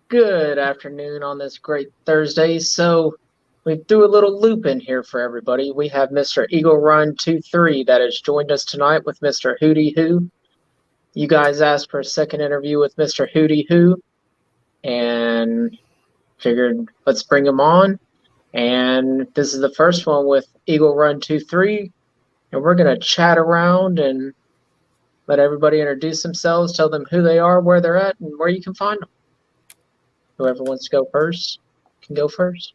Good afternoon on this great Thursday. So we threw a little loop in here for everybody. We have Mr. Eagle Run 23 that has joined us tonight with Mr. Hootie Hoo. You guys asked for a second interview with Mr. Hootie Hoo and figured let's bring him on. And this is the first one with Eagle Run 23. And we're going to chat around and let everybody introduce themselves, tell them who they are, where they're at, and where you can find them. Whoever wants to go first can go first.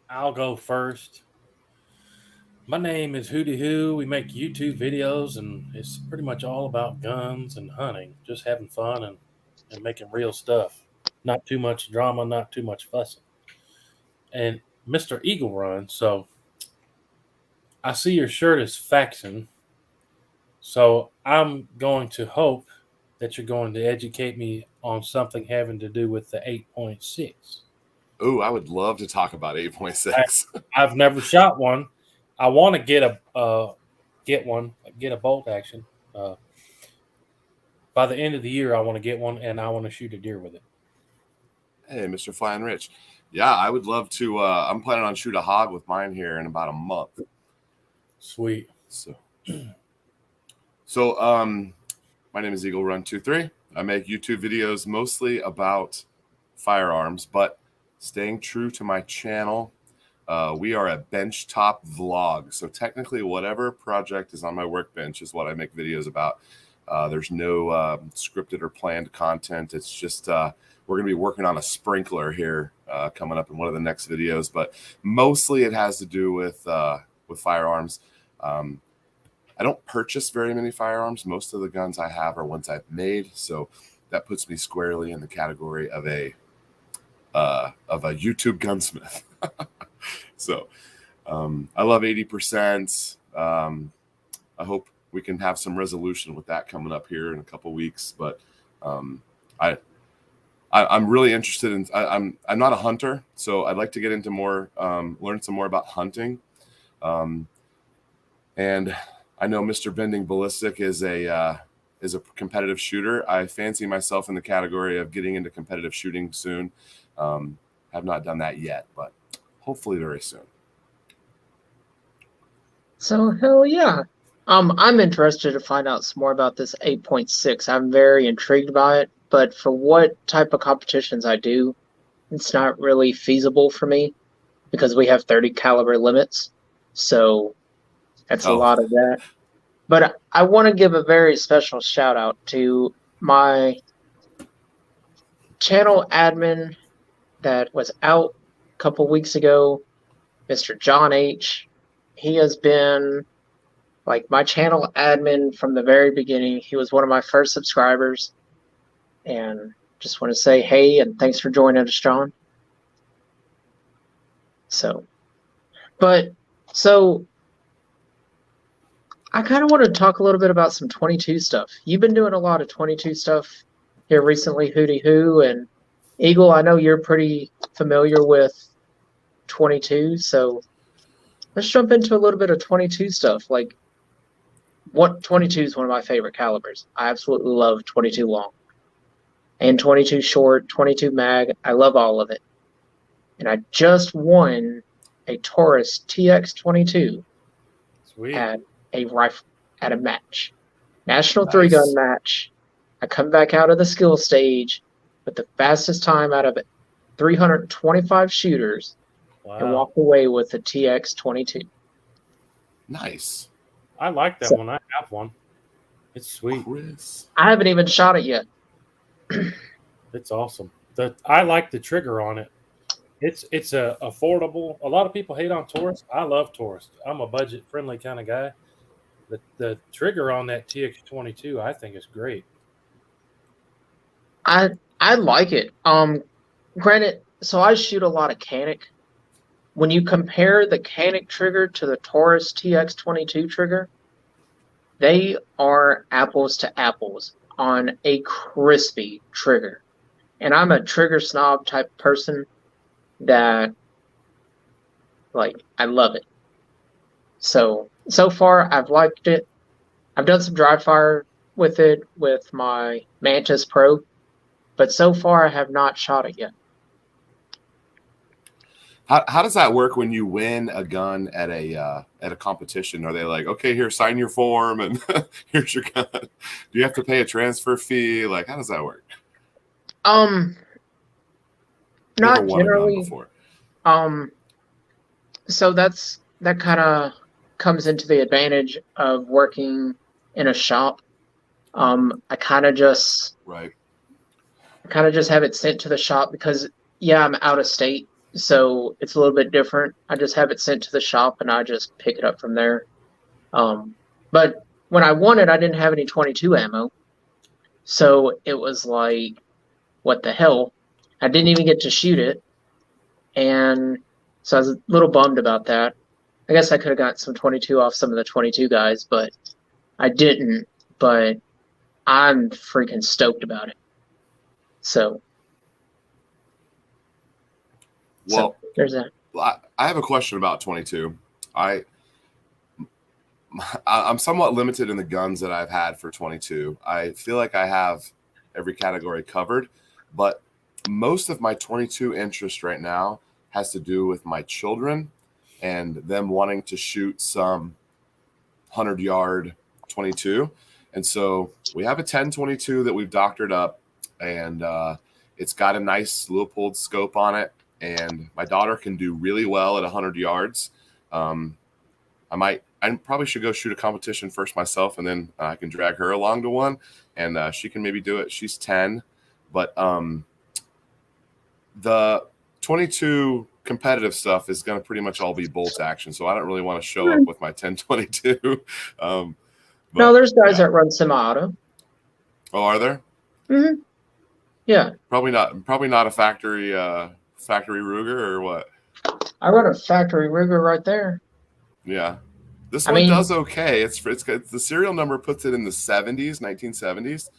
I'll go first. My name is Hootie Hoo. We make YouTube videos, and it's pretty much all about guns and hunting, just having fun and making real stuff. Not too much drama, not too much fussing. And Mr. Eagle Run, so I see your shirt is faxing, so I'm going to hope that you're going to educate me on something having to do with the 8.6. Ooh, I would love to talk about 8.6. I've never shot one. I want to get a bolt action. By the end of the year, I want to get one, and I want to shoot a deer with it. Hey, Mr. Flying Rich. Yeah, I would love to. I'm planning on shoot a hog with mine here in about a month. Sweet. So, my name is Eagle Run 23. I make YouTube videos mostly about firearms, but staying true to my channel. We are a benchtop vlog. So technically whatever project is on my workbench is what I make videos about. There's no scripted or planned content. It's just we're going to be working on a sprinkler here coming up in one of the next videos. But mostly it has to do with firearms. I don't purchase very many firearms. Most of the guns I have are ones I've made. So that puts me squarely in the category of a YouTube gunsmith. So I love 80%. I hope we can have some resolution with that coming up here in a couple weeks. But I'm really interested in. I'm not a hunter, so I'd like to get into more, learn some more about hunting. And I know Mr. Bending Ballistic is a competitive shooter. I fancy myself in the category of getting into competitive shooting soon. Have not done that yet, but hopefully very soon. So hell yeah. I'm interested to find out some more about this 8.6. I'm very intrigued by it, but for what type of competitions I do, it's not really feasible for me because we have 30 caliber limits. So that's a lot of that. But I want to give a very special shout out to my channel admin that was out a couple weeks ago, Mr. John H. He has been like my channel admin from the very beginning. He was one of my first subscribers. And just want to say hey and thanks for joining us, John. So I kind of want to talk a little bit about some 22 stuff. You've been doing a lot of 22 stuff here recently, Hootie Hoo, and Eagle, I know you're pretty familiar with 22, so let's jump into a little bit of 22 stuff. Like, what 22 is one of my favorite calibers. I absolutely love 22 long and 22 short, 22 mag. I love all of it. And I just won a Taurus TX22 at a match, national 3-gun match. I come back out of the skill stage with the fastest time out of 325 shooters. Wow. And walk away with the TX22. Nice. I like that one. I have one. It's sweet. Chris. I haven't even shot it yet. It's awesome. I like the trigger on it. It's a affordable. A lot of people hate on Taurus. I love Taurus. I'm a budget friendly kind of guy. The trigger on that TX22 I think is great. I like it. Granted, so I shoot a lot of Canic. When you compare the Canic trigger to the Taurus TX22 trigger, they are apples to apples on a crispy trigger. And I'm a trigger snob type person that, like, I love it. So far, I've liked it. I've done some dry fire with it with my Mantis Pro. but so far I have not shot it yet. How does that work when you win a gun at a competition? Are they like, okay, here, sign your form, and here's your gun? Do you have to pay a transfer fee? Like, how does that work? Not Never won a gun generally. before. So that kind of comes into the advantage of working in a shop. I kind of just Right. have it sent to the shop because I'm out of state, so it's a little bit different. I just have it sent to the shop and I just pick it up from there. But when I won it, I didn't have any 22 ammo, so it was like, what the hell? I didn't even get to shoot it, and so I was a little bummed about that. I guess I could have got some 22 off some of the 22 guys, but I didn't. But I'm freaking stoked about it. So there's that. I have a question about 22. I'm somewhat limited in the guns that I've had for 22. I feel like I have every category covered, but most of my 22 interest right now has to do with my children and them wanting to shoot some 100-yard 22. And so we have a 10-22 that we've doctored up, and it's got a nice Leupold scope on it, and my daughter can do really well at 100 yards. I probably should go shoot a competition first myself, and then I can drag her along to one, and she can maybe do it. She's 10, but the 22 competitive stuff is going to pretty much all be bolt action, so I don't really want to show up with my 10-22. No, there's guys that run semi-auto. Oh, are there? Mm-hmm. Yeah. Probably not a factory Ruger or what? I run a factory Ruger right there. Yeah. This one does okay. It's the serial number puts it in the 1970s,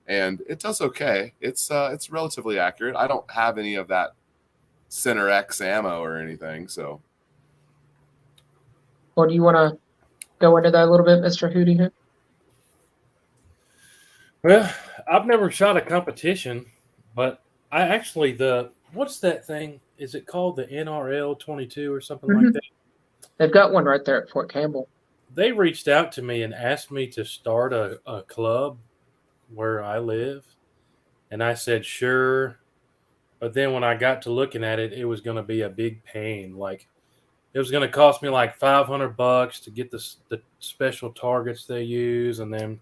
and it does okay. It's relatively accurate. I don't have any of that Center X ammo or anything, so. Well, do you want to go into that a little bit, Mr. Hootie? Well, I've never shot a competition, but I actually what's that thing? Is it called the NRL 22 or something like that? They've got one right there at Fort Campbell. They reached out to me and asked me to start a club where I live, and I said sure. But then when I got to looking at it, it was going to be a big pain. Like, it was going to cost me like $500 to get the special targets they use, and then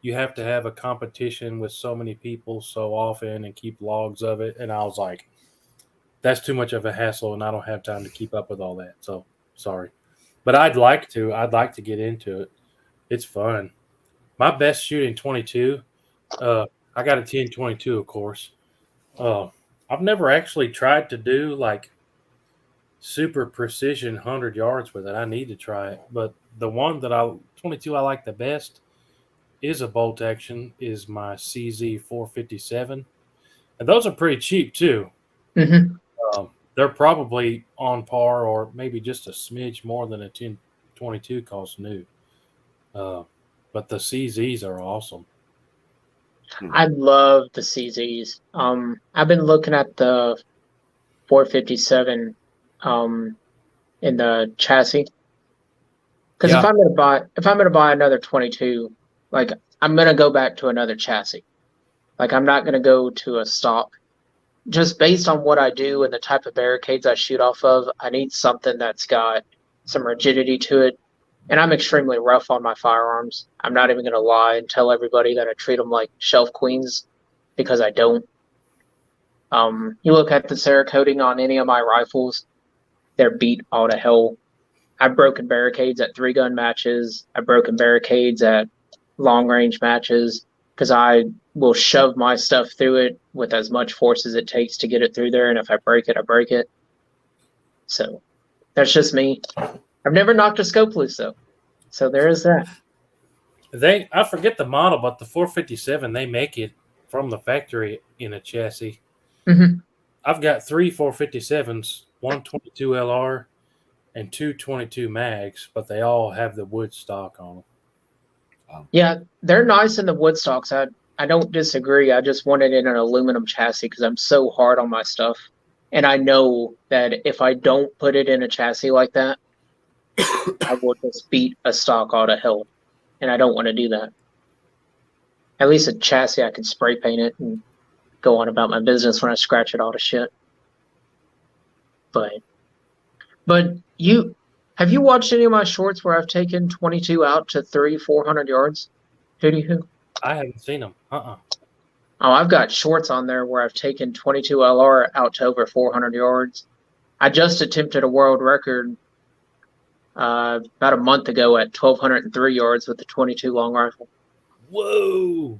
you have to have a competition with so many people so often and keep logs of it. And I was like, that's too much of a hassle, and I don't have time to keep up with all that. So sorry. But I'd like to get into it. It's fun. My best shooting 22, I got a 10-22, of course. I've never actually tried to do like super precision 100 yards with it. I need to try it. But the one that 22 I like the best is a bolt action, is my CZ 457. And those are pretty cheap too. Mm-hmm. They're probably on par or maybe just a smidge more than a 10-22 costs new. But the CZs are awesome. I love the CZs. I've been looking at the 457 in the chassis. Because if I'm gonna buy another 22, like, I'm gonna go back to another chassis. Like, I'm not gonna go to a stock. Just based on what I do and the type of barricades I shoot off of, I need something that's got some rigidity to it. And I'm extremely rough on my firearms. I'm not even going to lie and tell everybody that I treat them like shelf queens, because I don't. You look at the Cerakoting on any of my rifles, they're beat all to hell. I've broken barricades at 3-gun matches. I've broken barricades at long-range matches because I will shove my stuff through it with as much force as it takes to get it through there. And if I break it, I break it. So that's just me. I've never knocked a scope loose, though. So there is that. I forget the model, but the 457, they make it from the factory in a chassis. Mm-hmm. I've got 3 457s, one 22 LR, and 2 22 mags, but they all have the wood stock on them. Yeah, they're nice in the wood stocks. I I don't disagree. I just want it in an aluminum chassis because I'm so hard on my stuff. And I know that if I don't put it in a chassis like that, I will just beat a stock out of hell. And I don't want to do that. At least a chassis, I can spray paint it and go on about my business when I scratch it all to shit. But have you watched any of my shorts where I've taken 22 out to 400 yards? Who? I haven't seen them. Oh, I've got shorts on there where I've taken 22 LR out to over 400 yards. I just attempted a world record about a month ago at 1,203 yards with the 22 long rifle. Whoa!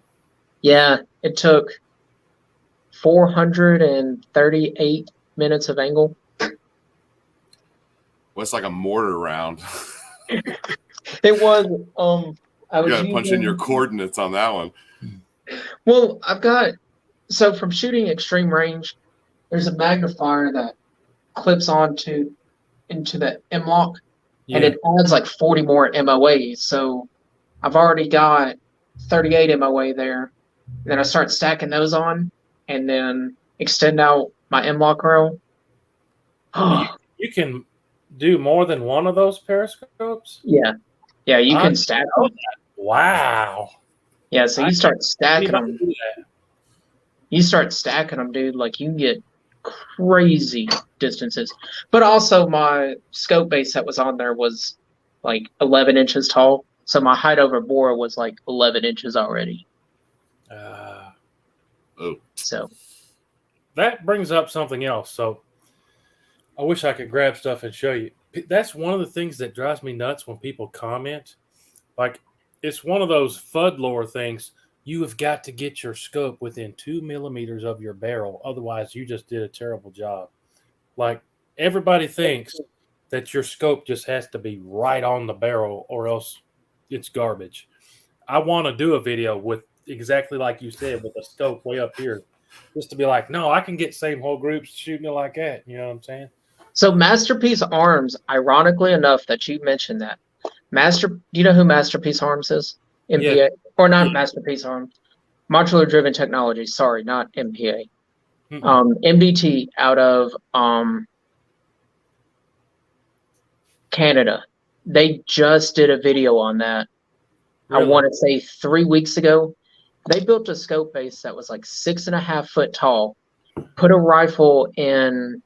Yeah, it took 438 minutes of angle. Well, it's like a mortar round. It was. I was You got to punch in your coordinates on that one. Well, so from shooting extreme range, there's a magnifier that clips into the M-lock, and it adds like 40 more MOAs. So I've already got 38 MOA there. And then I start stacking those on, and then extend out my M-lock rail. You can do more than one of those periscopes? Yeah, you can stack them. Wow. Yeah, so you start stacking them. You start stacking them, dude. Like, you can get crazy distances. But also, my scope base that was on there was like 11 inches tall. So my height over bore was like 11 inches already. So that brings up something else. So I wish I could grab stuff and show you. That's one of the things that drives me nuts when people comment. Like, it's one of those FUD lore things. You have got to get your scope within 2 millimeters of your barrel. Otherwise, you just did a terrible job. Like, everybody thinks that your scope just has to be right on the barrel or else it's garbage. I want to do a video with exactly like you said, with a scope way up here, just to be like, no, I can get same whole groups shooting it like that. You know what I'm saying? So Masterpiece Arms, ironically enough that you mentioned that. Do you know who Masterpiece Arms is? MPA? Yeah. Or not Masterpiece Arms. Modular Driven Technology. Sorry, not MPA. MDT out of Canada. They just did a video on that. Really? I want to say 3 weeks ago. They built a scope base that was like 6.5 foot tall, put a rifle in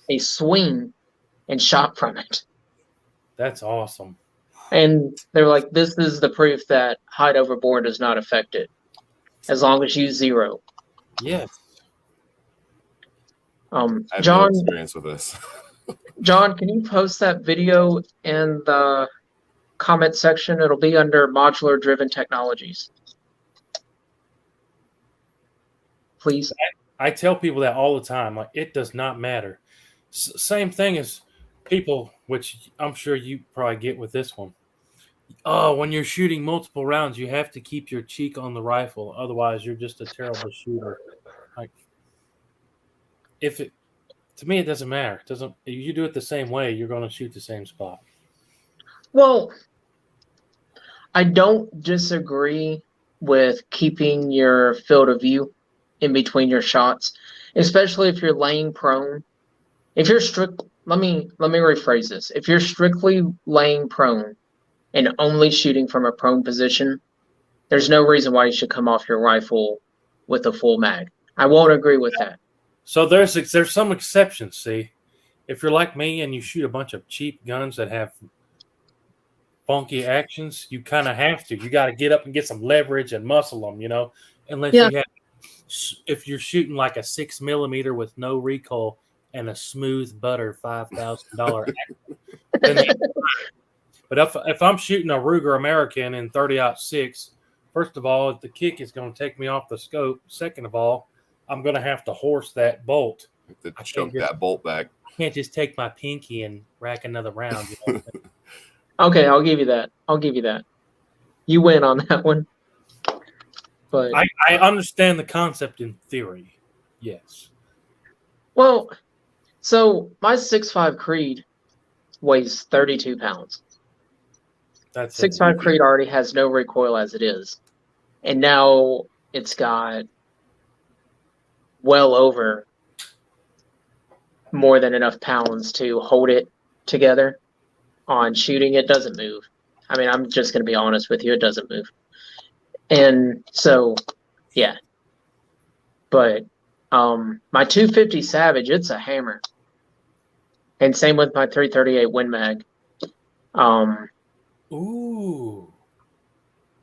a swing, and shot from it. That's awesome. And they're like, this is the proof that height over bore does not affect it, as long as you zero. Yes. I have John, no experience with this. John, can you post that video in the comment section? It'll be under Modular Driven Technologies. Please. I tell people that all the time. Like, it does not matter. Same thing as people, which I'm sure you probably get with this one. Oh, when you're shooting multiple rounds, you have to keep your cheek on the rifle. Otherwise, you're just a terrible shooter. Like, to me, it doesn't matter. If you do it the same way, you're going to shoot the same spot. Well, I don't disagree with keeping your field of view in between your shots, especially if you're laying prone. If you're let me rephrase this. If you're strictly laying prone and only shooting from a prone position, there's no reason why you should come off your rifle with a full mag. I won't agree with that. So there's some exceptions, see? If you're like me and you shoot a bunch of cheap guns that have funky actions, you kind of have to. You got to get up and get some leverage and muscle them, you know? If you're shooting like a 6 millimeter with no recoil and a smooth butter $5,000 but if I'm shooting a Ruger American in 30-06, first of all, the kick is going to take me off the scope. Second of all, I'm going to have to horse that bolt. Choke that bolt back. I can't just take my pinky and rack another round. You know? Okay, I'll give you that. You win on that one. But I understand the concept in theory. Yes. Well, so my 6.5 Creed weighs 32 pounds. That's 6.5 Creed already has no recoil as it is. And now it's got well over more than enough pounds to hold it together. On shooting, it doesn't move. I mean, I'm just going to be honest with you, it doesn't move. And so, yeah. But my 250 Savage, it's a hammer. And same with my 338 Win Mag. Ooh.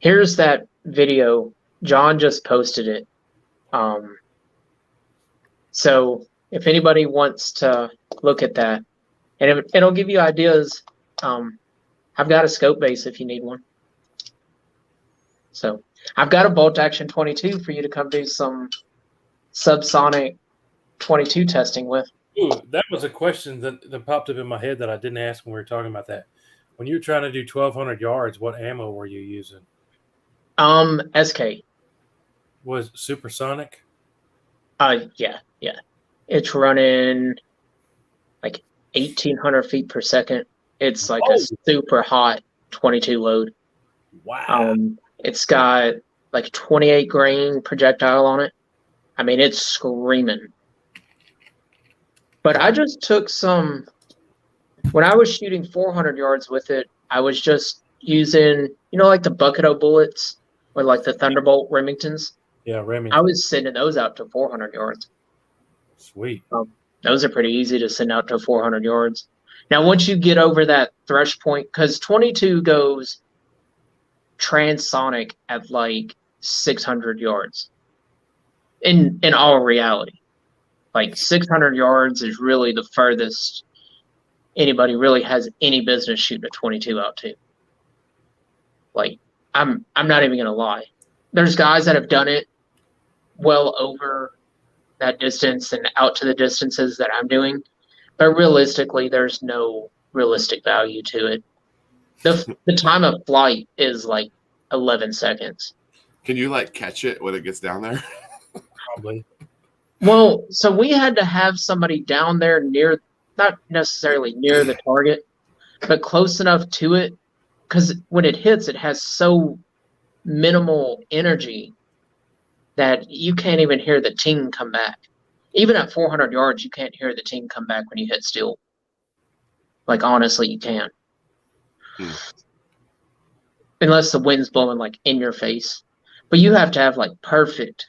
Here's that video. John just posted it. So if anybody wants to look at that, and it'll give you ideas. I've got a scope base if you need one. So I've got a bolt action 22 for you to come do some Subsonic 22 testing with. Ooh, that was a question that popped up in my head that I didn't ask when we were talking about that. When you were trying to do 1,200 yards, what ammo were you using? SK. Was Supersonic? Yeah. It's running like 1,800 feet per second. It's like a super hot 22 load. Wow. It's got like 28 grain projectile on it. I mean, it's screaming. But I just took some, when I was shooting 400 yards with it, I was just using, like the Bucket-O bullets or like the Thunderbolt Remingtons. Yeah, Remington. I was sending those out to 400 yards. Sweet. Those are pretty easy to send out to 400 yards. Now, once you get over that thresh point, because 22 goes transonic at like 600 yards. In all reality, like 600 yards is really the furthest anybody really has any business shooting a 22 out to. Like, I'm not even gonna lie. There's guys that have done it well over that distance and out to the distances that I'm doing, but realistically, there's no realistic value to it. The time of flight is like 11 seconds. Can you like catch it when it gets down there? Probably. Well, so we had to have somebody down there near, not necessarily near the target, but close enough to it, because when it hits, it has so minimal energy that you can't even hear the ting come back. Even at 400 yards, you can't hear the ting come back when you hit steel. Like, honestly, you can't. Unless the wind's blowing, like, in your face. But you have to have, like, perfect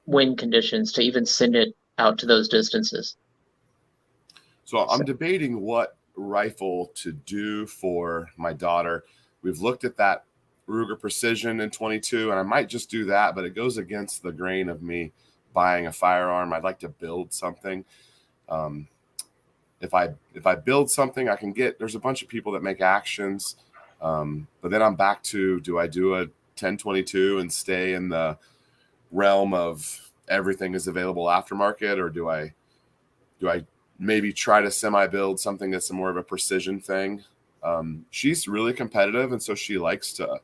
wind conditions to even send it out to those distances. So I'm debating what rifle to do for my daughter. We've looked at that Ruger Precision in 22, and I might just do that, but it goes against the grain of me buying a firearm. I'd like to build something. If I build something, I can get, there's a bunch of people that make actions, but then I'm back to, do I do a 1022 and stay in the realm of everything is available aftermarket, or do I maybe try to semi-build something that's more of a precision thing? She's really competitive, and so she likes to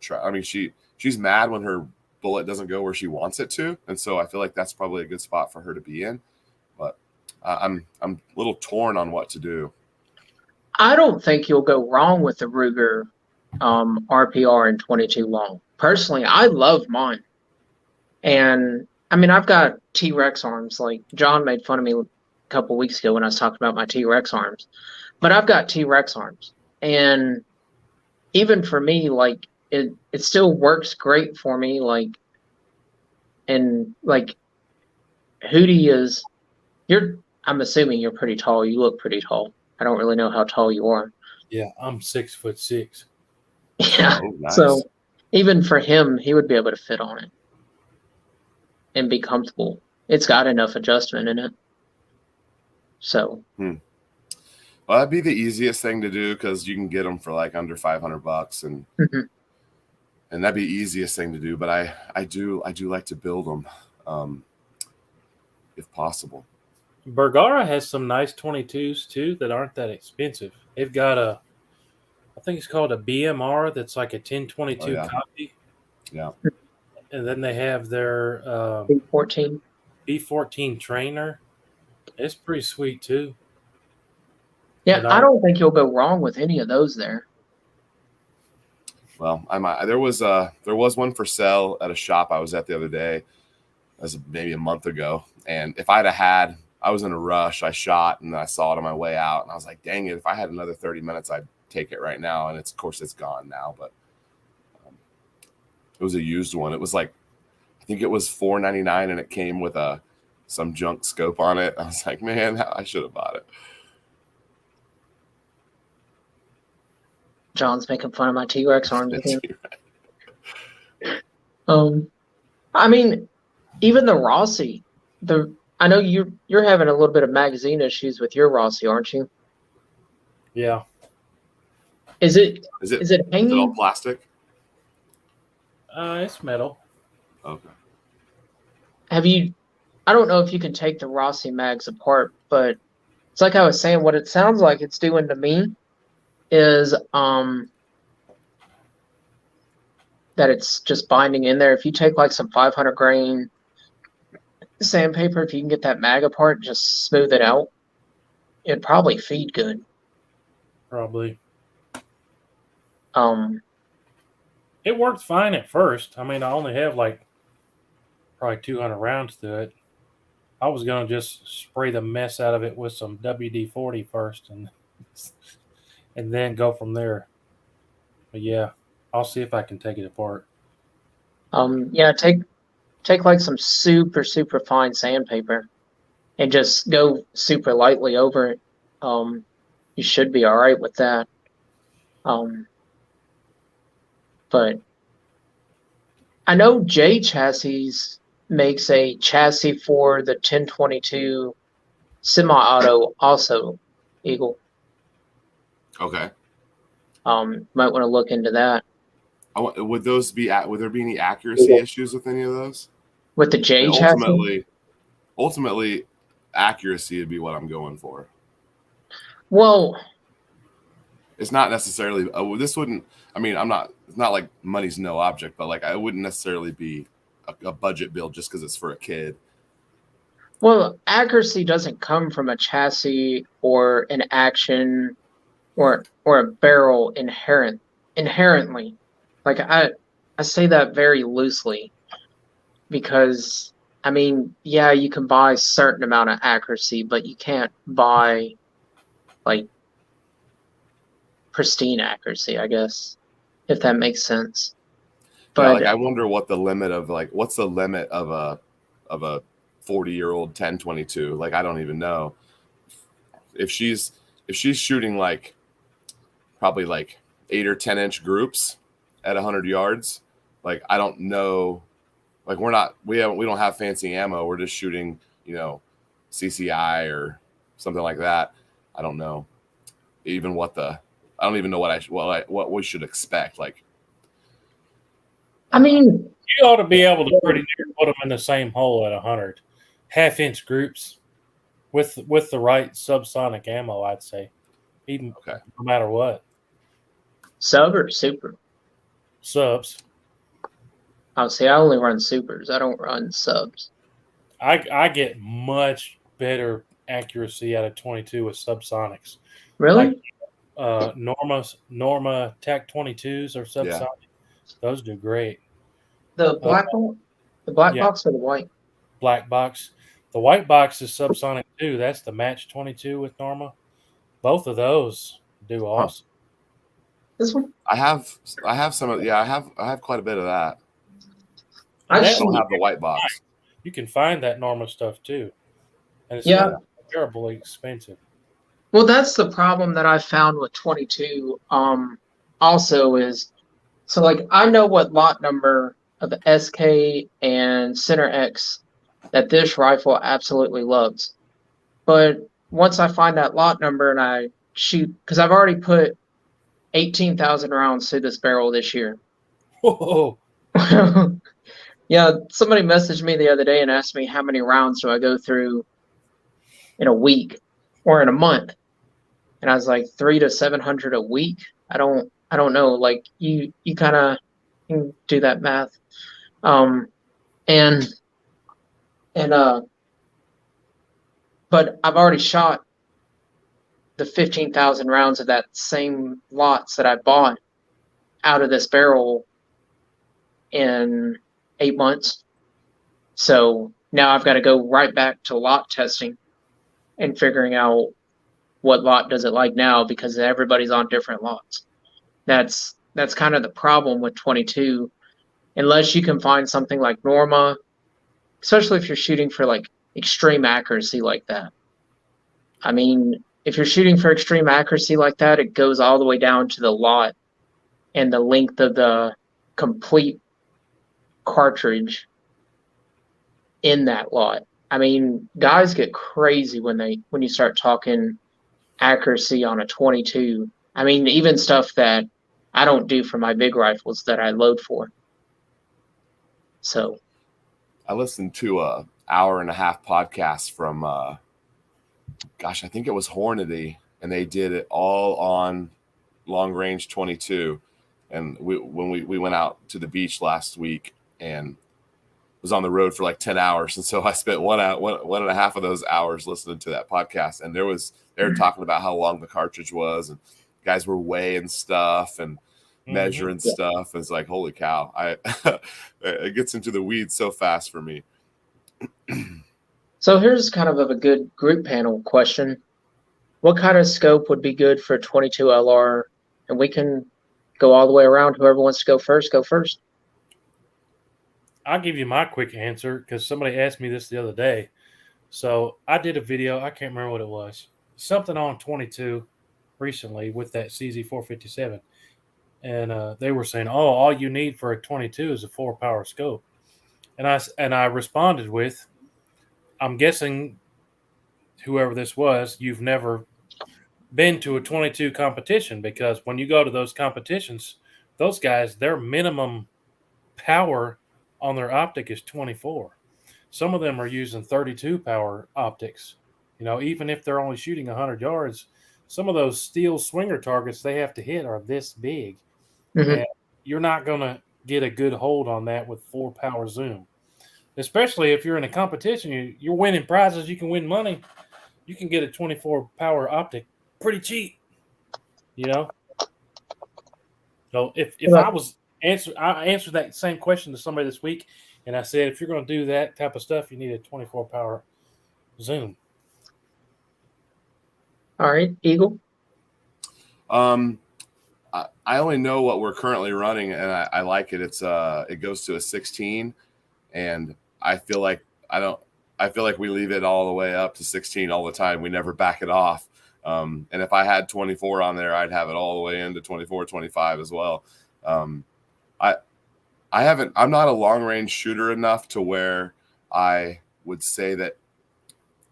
try. I mean, she's mad when her bullet doesn't go where she wants it to, and so I feel like that's probably a good spot for her to be in. But I'm a little torn on what to do. I don't think you'll go wrong with the Ruger RPR in 22 long. Personally, I love mine. And I mean, I've got T-Rex arms. Like, John made fun of me a couple weeks ago when I was talking about my T-Rex arms. But I've got T-Rex arms. And even for me, like, it still works great for me. Like, and like, Hootie is, I'm assuming you're pretty tall. You look pretty tall. I don't really know how tall you are. Yeah, I'm 6'6". Yeah. Oh, nice. So even for him, he would be able to fit on it and be comfortable. It's got enough adjustment in it. So. Well, that'd be the easiest thing to do, because you can get them for like under $500, and and that'd be the easiest thing to do. But I do like to build them, if possible. Bergara has some nice 22s too that aren't that expensive. They've got I think it's called a BMR that's like a 1022 copy. Yeah. And then they have their B14 trainer. It's pretty sweet too. Yeah, I don't think you'll go wrong with any of those there. Well, there was one for sale at a shop I was at the other day. That was maybe a month ago. And if I'd have had, I was in a rush. I shot and I saw it on my way out, and I was like, dang it! If I had another 30 minutes, I'd take it right now. And of course it's gone now. But it was a used one. It was like, I think it was $4.99, and it came with some junk scope on it. I was like, man, I should have bought it. John's making fun of my T-Rex arms again. T-Rex. I mean, even the Rossi, I know you're having a little bit of magazine issues with your Rossi, aren't you? Yeah. Is it Is it hanging? all plastic? It's metal. Okay. I don't know if you can take the Rossi mags apart, but it's like I was saying, what it sounds like it's doing to me is that it's just binding in there. If you take like some 500 grain sandpaper, if you can get that mag apart and just smooth it out, it'd probably feed good. Probably. It worked fine at first. I mean, I only have like probably 200 rounds to it. I was going to just spray the mess out of it with some WD-40 first and then go from there. But yeah, I'll see if I can take it apart. Yeah, take like some super, super fine sandpaper and just go super lightly over it. You should be all right with that. But I know J Chassis makes a chassis for the 1022 semi-auto also, Eagle. Okay. Might want to look into that. Would there be any accuracy issues with any of those? With the J chassis? Ultimately, accuracy would be what I'm going for. Well, it's not necessarily. This wouldn't. I mean, it's not like money's no object, but like I wouldn't necessarily be a budget build just because it's for a kid. Well, accuracy doesn't come from a chassis or an action or a barrel inherently. Like I say that very loosely because I mean, yeah, you can buy a certain amount of accuracy, but you can't buy like pristine accuracy, I guess, if that makes sense. But yeah, like I wonder what the limit of what's the limit of a 40-year-old 1022? Like I don't even know if she's shooting like probably like 8 or 10 inch groups at 100 yards. Like I don't know. Like we don't have fancy ammo. We're just shooting, CCI or something like that. I don't know even I don't even know what we should expect. Like, I mean, you ought to be able to pretty near put them in the same hole at 100 half-inch groups with the right subsonic ammo. I'd say, even no matter what. Sub or super? Subs. Oh, see, I only run supers. I don't run subs. I get much better accuracy out of 22 with subsonics. Really? Like, Norma TAC 22s or subsonic. Yeah. Those do great. The black box? The black box or the white? Black box. The white box is subsonic too. That's the match 22 with Norma. Both of those do awesome. This one? I have some of I have quite a bit of that. I don't have the white box. You can find that Norma stuff too. And it's not terribly expensive. Well, that's the problem that I found with 22 also is, so like I know what lot number of the SK and Center X that this rifle absolutely loves. But once I find that lot number and I shoot, because I've already put 18,000 rounds through this barrel this year. Whoa. Yeah, somebody messaged me the other day and asked me how many rounds do I go through in a week or in a month. And I was like 300 to 700 a week. I don't know. Like you kind of can do that math. But I've already shot the 15,000 rounds of that same lots that I bought. out of this barrel in 8 months. So now I've got to go right back to lot testing and figuring out what lot does it like now, because everybody's on different lots. That's kind of the problem with 22. Unless you can find something like Norma, especially if you're shooting for like extreme accuracy like that. I mean, if you're shooting for extreme accuracy like that, it goes all the way down to the lot and the length of the complete cartridge in that lot. I mean, guys get crazy when you start talking accuracy on a 22. I mean, even stuff that I don't do for my big rifles that I load for. So I listened to a hour-and-a-half podcast from I think it was Hornady, and they did it all on long range 22. And when we went out to the beach last week and was on the road for like 10 hours. And so I spent one and a half of those hours listening to that podcast. And they were talking about how long the cartridge was, and guys were weighing stuff and measuring stuff. It's like, holy cow. It gets into the weeds so fast for me. So here's kind of a good group panel question. What kind of scope would be good for 22 LR? And we can go all the way around. Whoever wants to go first, go first. I'll give you my quick answer because somebody asked me this the other day. So I did a video. I can't remember what it was. Something on 22 recently with that CZ457. And they were saying, oh, all you need for a 22 is a 4-power scope. And I responded with, I'm guessing whoever this was, you've never been to a 22 competition, because when you go to those competitions, those guys, their minimum power on their optic is 24. Some of them are using 32 power optics. You know, even if they're only shooting 100 yards, some of those steel swinger targets they have to hit are this big. Mm-hmm. And you're not going to get a good hold on that with 4-power zoom. Especially if you're in a competition, you're winning prizes, you can win money. You can get a 24-power optic pretty cheap, you know? So if I answered that same question to somebody this week, and I said, if you're going to do that type of stuff, you need a 24-power zoom. All right, Eagle. I only know what we're currently running, and I like it. It goes to a 16, and I feel like we leave it all the way up to 16 all the time. We never back it off. And if I had 24 on there, I'd have it all the way into 24, 25 as well. I'm not a long range shooter enough to where I would say that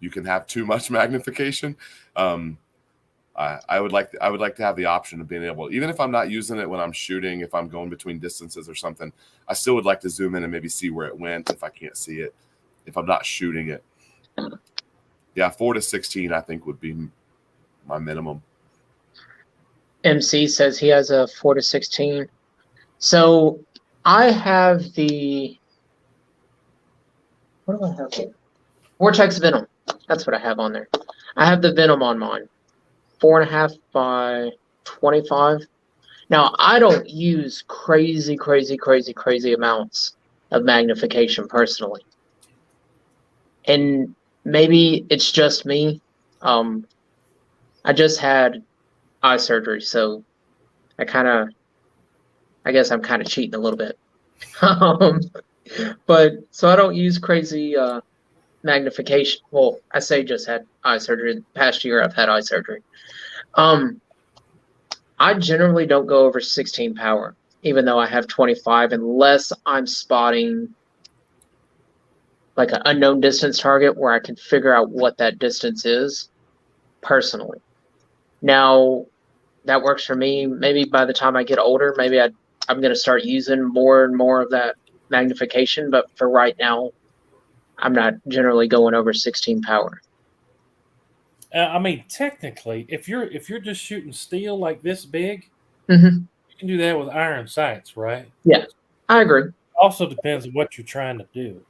you can have too much magnification. I would like to have the option of being able, even if I'm not using it when I'm shooting, if I'm going between distances or something, I still would like to zoom in and maybe see where it went if I can't see it, if I'm not shooting it. Yeah, 4 to 16 I think would be my minimum. MC says he has a 4 to 16. So I have what do I have here? Vortex Venom. That's what I have on there. I have the Venom on mine. 4.5 by 25. Now, I don't use crazy amounts of magnification personally. And maybe it's just me. I just had eye surgery, so I guess I'm kind of cheating a little bit. But so I don't use crazy magnification. Well, I say just had eye surgery. The past year I've had eye surgery. I generally don't go over 16 power, even though I have 25, unless I'm spotting like an unknown distance target where I can figure out what that distance is personally. Now, that works for me. Maybe by the time I get older, maybe I'm going to start using more and more of that magnification. But for right now, I'm not generally going over 16 power. I mean, technically, if you're just shooting steel like this big, Mm-hmm. you can do that with iron sights, right? Yeah, I agree. Also depends on what you're trying to do.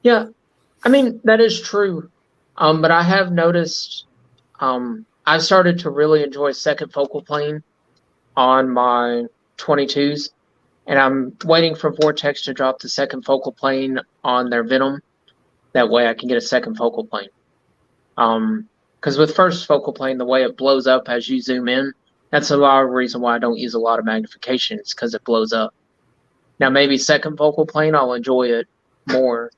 Yeah, I mean, that is true. But I have noticed I've started to really enjoy second focal plane on my 22s, and I'm waiting for Vortex to drop the second focal plane on their Venom. That way I can get a second focal plane. Because with first focal plane, the way it blows up as you zoom in, that's a lot of reason why I don't use a lot of magnification. It's because it blows up. Now maybe second focal plane, I'll enjoy it more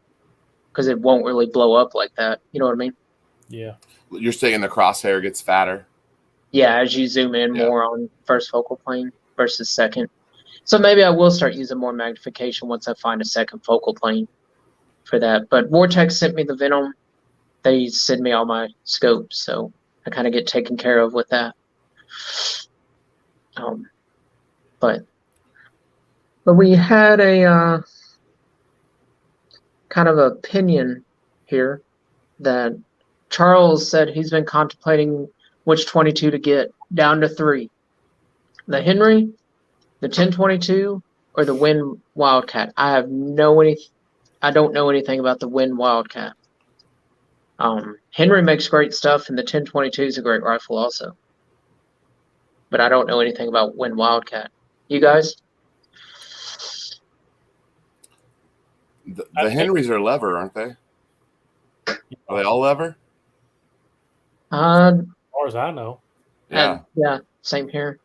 because it won't really blow up like that. You know what I mean? Yeah. You're saying the crosshair gets fatter? Yeah, as you zoom in more on first focal plane versus second. So maybe I will start using more magnification once I find a second focal plane for that. But Vortex sent me the Venom. They send me all my scopes, so I kind of get taken care of with that. But we had a kind of opinion here that Charles said he's been contemplating which 22 to get down to 3. The Henry, the 1022, or the Win Wildcat. I don't know anything about the Win Wildcat. Henry makes great stuff, and the 1022 is a great rifle also. But I don't know anything about Win Wildcat. You guys? The Henrys are lever, aren't they? Are they all lever? As far as I know. Yeah. Yeah, same here.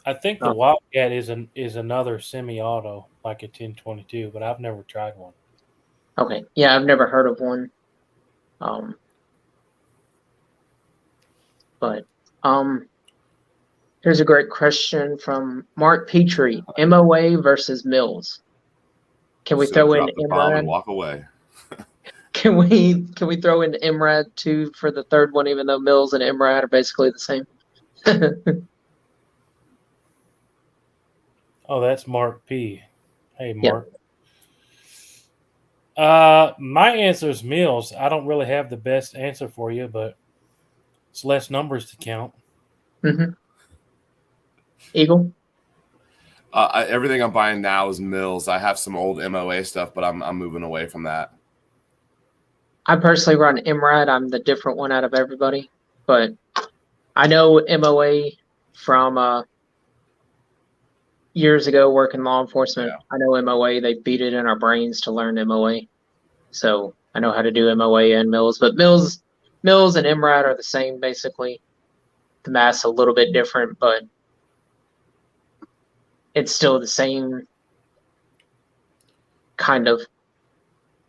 I think the Wildcat is another semi-auto, like a 1022, but I've never tried one. Okay. Yeah, I've never heard of one. But here's a great question from Mark Petrie. MOA versus Mills. Can we throw in MRAD and MRAD? walk away? Can we throw in MRAD too for the third one, even though Mills and MRAD are basically the same? Oh, that's Mark P. Hey, Mark. My answer is Mills. I don't really have the best answer for you, but it's less numbers to count. Mm-hmm. Eagle? Everything I'm buying now is Mills. I have some old MOA stuff, but I'm moving away from that. I personally run MRAD. I'm the different one out of everybody, but I know MOA from years ago working law enforcement. Yeah. I know MOA. They beat it in our brains to learn MOA, so I know how to do MOA and Mills. But Mills and MRAD are the same basically. The math's a little bit different, but it's still the same kind of.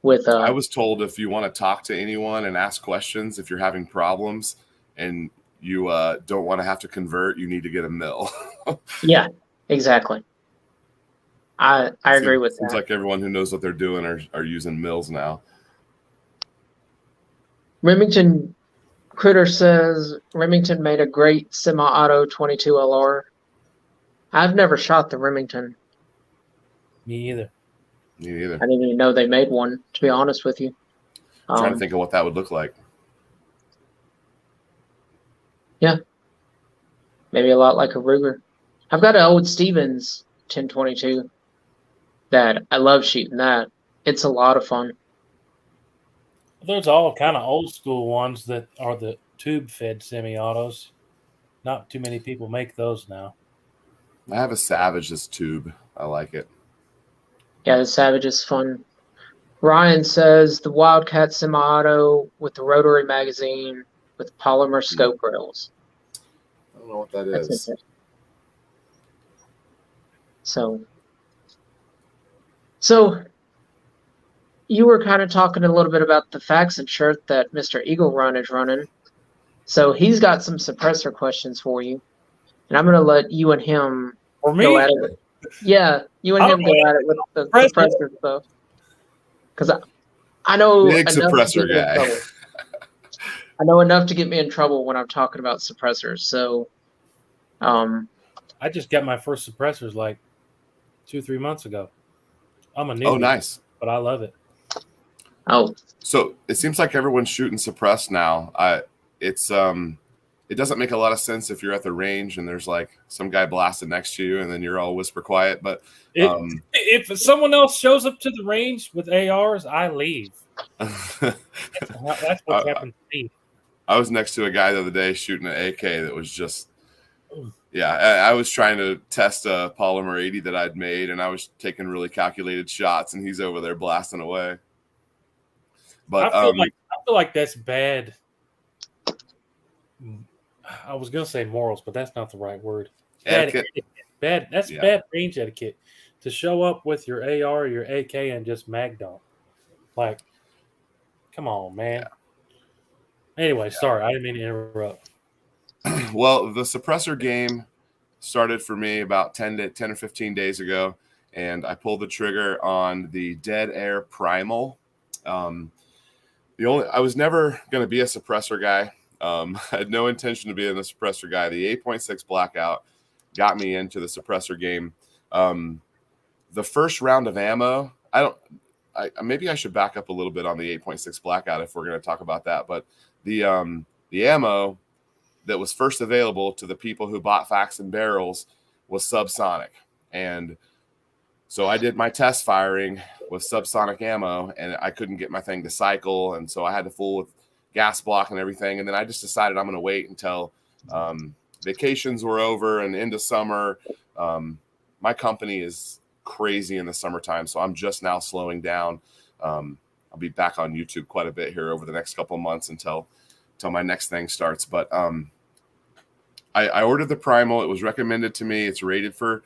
With I was told if you want to talk to anyone and ask questions, if you're having problems and you don't want to have to convert, you need to get a mill. Yeah, exactly. I agree with that. Seems like everyone who knows what they're doing are using mills now. Remington Critter says Remington made a great semi-auto 22 LR. I've never shot the Remington. Me either. Me neither. I didn't even know they made one, to be honest with you. I'm trying to think of what that would look like. Yeah. Maybe a lot like a Ruger. I've got an old Stevens 1022 that I love shooting that. It's a lot of fun. There's all kind of old school ones that are the tube-fed semi-autos. Not too many people make those now. I have a Savage that's tube. I like it. Yeah, the Savage is fun. Ryan says the Wildcat semi-auto with the rotary magazine with polymer scope rails. I don't know what that is. So you were kind of talking a little bit about the Faxon shirt that Mr. Eagle Run is running. So he's got some suppressor questions for you. And I'm going to let you and him go at it. Yeah, you and him go at it with the suppressor stuff. Because I know big suppressor guy. I know enough to get me in trouble when I'm talking about suppressors. So, I just got my first suppressors like 2-3 months ago. I'm a newbie. Oh, nice. But I love it. Oh. So it seems like everyone's shooting suppressed now. It doesn't make a lot of sense if you're at the range and there's like some guy blasting next to you and then you're all whisper quiet. But if someone else shows up to the range with ARs, I leave. That's what happened to me. I was next to a guy the other day shooting an AK that was just, yeah. I was trying to test a polymer 80 that I'd made, and I was taking really calculated shots, and he's over there blasting away. But I feel like that's bad. I was gonna say morals, but that's not the right word. Bad etiquette. Bad. That's bad range etiquette to show up with your AR or your AK and just mag dump. Like, come on, man. Yeah. Anyway, sorry, I didn't mean to interrupt. Well, the suppressor game started for me about 10 or 15 days ago, and I pulled the trigger on the Dead Air Primal. I was never going to be a suppressor guy. I had no intention of being a suppressor guy. The 8.6 Blackout got me into the suppressor game. The first round of ammo, maybe I should back up a little bit on the 8.6 Blackout if we're going to talk about that. But the ammo that was first available to the people who bought Facts and Barrels was Subsonic. And so I did my test firing with Subsonic ammo, and I couldn't get my thing to cycle. And so I had to fool with gas block and everything. And then I just decided I'm going to wait until vacations were over and into summer. My company is crazy in the summertime, so I'm just now slowing down. I'll be back on YouTube quite a bit here over the next couple of months until my next thing starts. But I ordered the Primal. It was recommended to me. It's rated for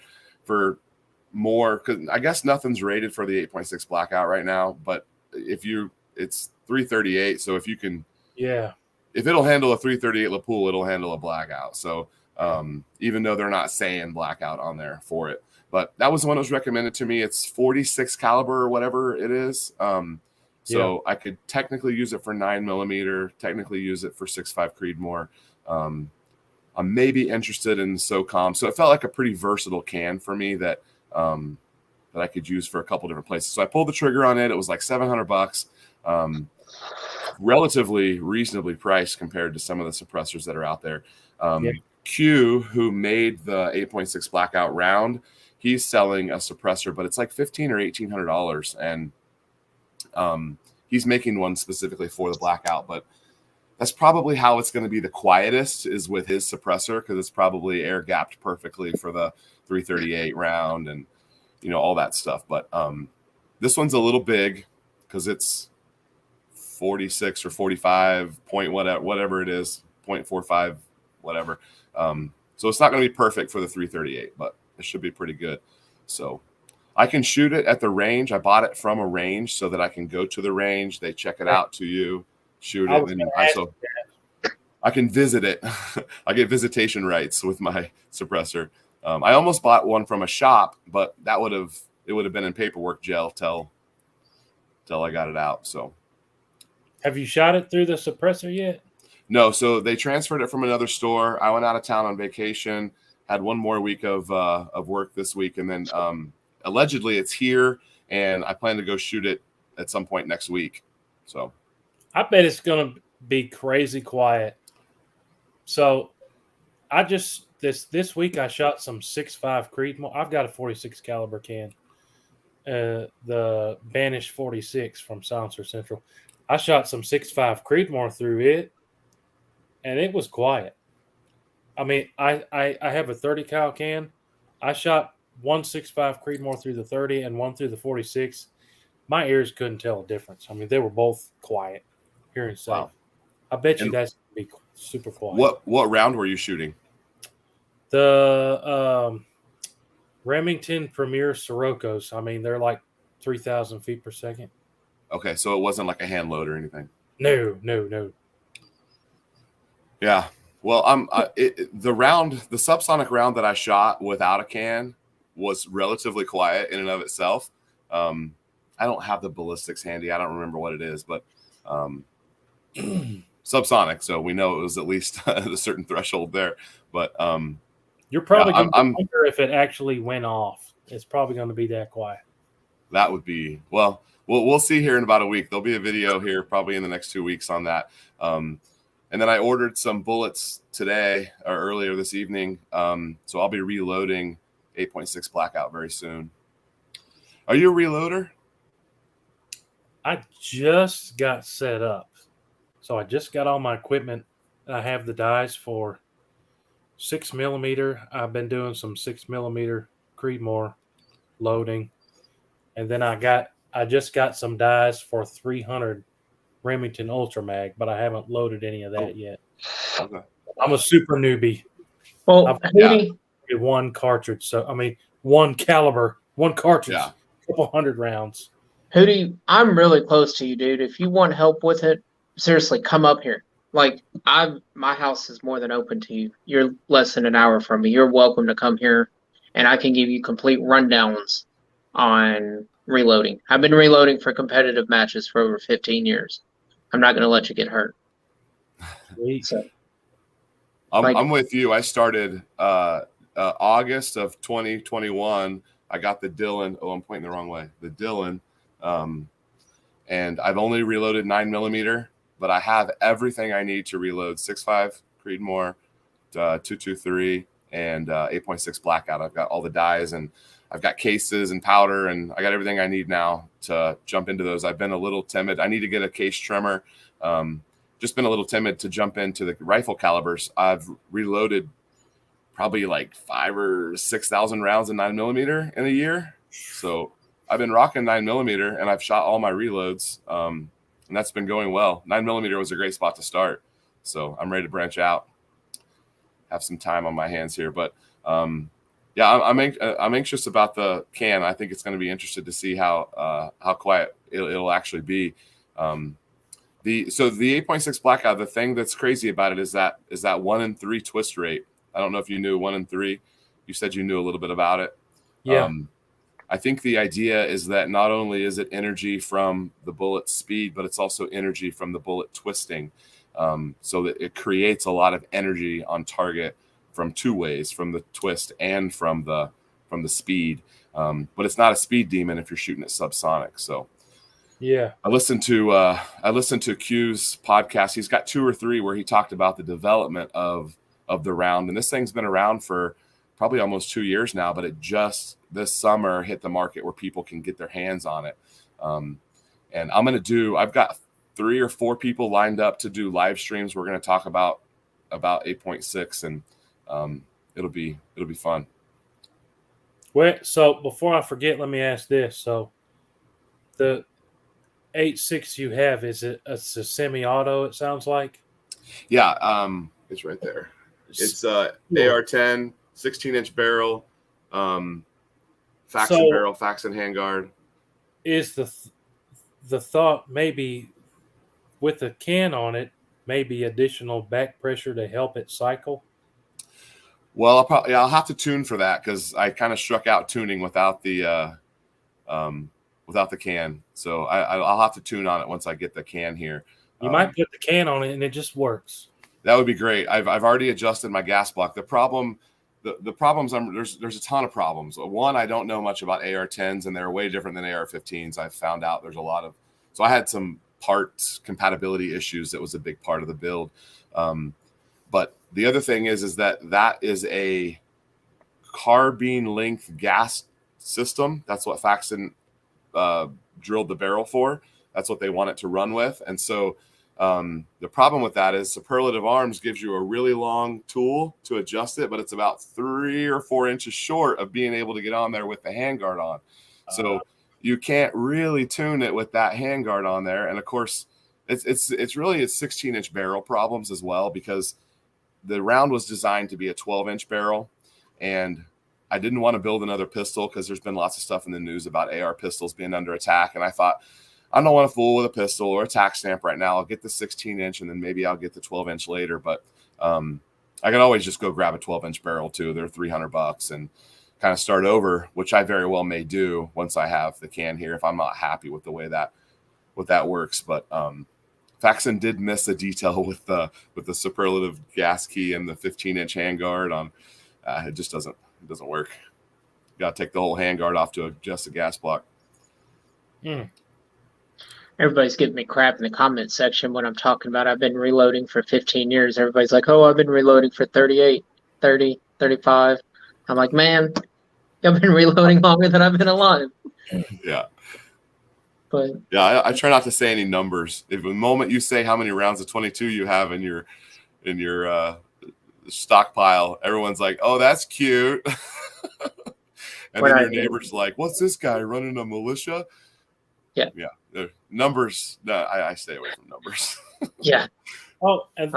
more, because I guess nothing's rated for the 8.6 Blackout right now. But it's 338, so if you can, if it'll handle a 338 Lapul, it'll handle a Blackout. So even though they're not saying Blackout on there for it, but that was the one that was recommended to me. It's 46 caliber or whatever it is. So I could technically use it for 9mm, technically use it for 6.5 Creedmoor. I'm maybe interested in SOCOM. So it felt like a pretty versatile can for me that I could use for a couple different places. So I pulled the trigger on it. It was like $700, relatively reasonably priced compared to some of the suppressors that are out there. Q, who made the 8.6 Blackout round, he's selling a suppressor, but it's like $1,500 or $1,800, and he's making one specifically for the Blackout. But that's probably how it's going to be the quietest, is with his suppressor, because it's probably air gapped perfectly for the 338 round and all that stuff. But this one's a little big because it's 46 or 45 point whatever it is, 0.45 whatever. So it's not going to be perfect for the 338, but it should be pretty good. So I can shoot it at the range. I bought it from a range so that I can go to the range. They check it out to you, shoot it, and I can visit it. I get visitation rights with my suppressor. I almost bought one from a shop, but it would have been in paperwork jail till I got it out. So, have you shot it through the suppressor yet? No. So they transferred it from another store. I went out of town on vacation, had one more week of work this week, and then allegedly it's here, and I plan to go shoot it at some point next week. So I bet it's going to be crazy quiet. So I just this week I shot some 6.5 Creedmoor. I've got a 46 caliber can, the Banish 46 from Silencer Central. I shot some 6.5 Creedmoor through it, and it was quiet. I mean, I have a 30 cal can. I shot one 6.5 Creedmoor through the 30 and one through the 46. My ears couldn't tell a difference. I mean, they were both quiet, hearing safe. Wow. I bet you that's going to be super quiet. What round were you shooting? The Remington Premier Sirocco's. I mean, they're like 3,000 feet per second. Okay, so it wasn't like a hand load or anything. No. Yeah. Well, the Subsonic round that I shot without a can was relatively quiet in and of itself. I don't have the ballistics handy. I don't remember what it is, but Subsonic. So we know it was at least a certain threshold there. But you're probably going to wonder if it actually went off. It's probably going to be that quiet. That would be We'll see here in about a week. There'll be a video here probably in the next 2 weeks on that. And then I ordered some bullets today or earlier this evening. So I'll be reloading 8.6 Blackout very soon. Are you a reloader? I just got set up. So I just got all my equipment I have the dies for 6mm. I've been doing some 6mm Creedmoor loading, and then I just got some dies for 300 Remington Ultra Mag, but I haven't loaded any of that yet. Okay. I'm a super newbie. Well, Yeah. Hootie, One cartridge, so I mean one caliber, one cartridge, Yeah. couple hundred rounds. Hootie, I'm really close to you, dude. If you want help with it, seriously, come up here. Like, my house is more than open to you. You're less than an hour from me. You're welcome to come here, and I can give you complete rundowns on reloading. I've been reloading for competitive matches for over 15 years. I'm not going to let you get hurt. Sweet. So, I'm with you. I started August of 2021. I got the Dillon. Oh, I'm pointing the wrong way. The Dillon. And I've only reloaded 9mm, but I have everything I need to reload 6.5 Creedmoor, 223, and 8.6 Blackout. I've got all the dies, and I've got cases and powder, and I got everything I need now to jump into those. I've been a little timid. I need to get a case trimmer. Just been a little timid to jump into the rifle calibers. I've reloaded probably like 5,000 or 6,000 rounds in 9mm in a year. So I've been rocking 9mm, and I've shot all my reloads, and that's been going well. 9mm was a great spot to start, so I'm ready to branch out. Have some time on my hands here, but yeah, I'm anxious about the can. I think it's going to be interesting to see how quiet it'll actually be. The 8.6 Blackout, the thing that's crazy about it is that 1 in 3 twist rate. I don't know if you knew 1 in 3. You said you knew a little bit about it. Yeah. I think the idea is that not only is it energy from the bullet speed, but it's also energy from the bullet twisting. So that it creates a lot of energy on target from two ways, from the twist and from the speed. But it's not a speed demon if you're shooting at subsonic. So yeah, I listened to Q's podcast. He's got 2 or 3 where he talked about the development of the round, and this thing's been around for probably almost 2 years now, but it just this summer hit the market where people can get their hands on it. And I've got 3 or 4 people lined up to do live streams. We're going to talk about 8.6, and it'll be fun. Well, so before I forget, let me ask this. So the 8.6 you have, it's a semi-auto, it sounds like? Yeah, it's right there. It's AR-10, 16-inch barrel, Faxon barrel, Faxon handguard. Is the thought maybe with the can on it, maybe additional back pressure to help it cycle? Well, I'll have to tune for that because I kind of struck out tuning without the can. So I'll have to tune on it once I get the can here. You might put the can on it and it just works. That would be great. I've already adjusted my gas block. The problems there's a ton of problems. One, I don't know much about AR-10s, and they're way different than AR-15s. I've found out there's a lot of, so I had some parts compatibility issues. That was a big part of the build. But the other thing is that is a carbine length gas system. That's what Faxon drilled the barrel for. That's what they want it to run with. And so the problem with that is Superlative Arms gives you a really long tool to adjust it, but it's about 3 or 4 inches short of being able to get on there with the handguard on. So you can't really tune it with that handguard on there. And of course, it's really 16-inch barrel problems as well, because the round was designed to be a 12-inch barrel, and I didn't want to build another pistol because there's been lots of stuff in the news about AR pistols being under attack, and I thought, I don't want to fool with a pistol or a tack stamp right now. I'll get the 16-inch, and then maybe I'll get the 12-inch later. But I can always just go grab a 12-inch barrel too. They're $300 and kind of start over, which I very well may do once I have the can here if I'm not happy with the way that works. But Faxon did miss a detail with the Superlative gas key and the 15-inch handguard on. It just doesn't work. You got to take the whole handguard off to adjust the gas block. Everybody's giving me crap in the comment section when I'm talking about I've been reloading for 15 years. Everybody's like, oh, I've been reloading for 38, 30, 35. I'm like, man, I've been reloading longer than I've been alive. Yeah. But yeah, I try not to say any numbers. If the moment you say how many rounds of 22 you have in your your stockpile, everyone's like, "Oh, that's cute," and then your neighbor's like, "What's this guy running a militia?" Yeah. Numbers. No, I stay away from numbers. Yeah. Oh, and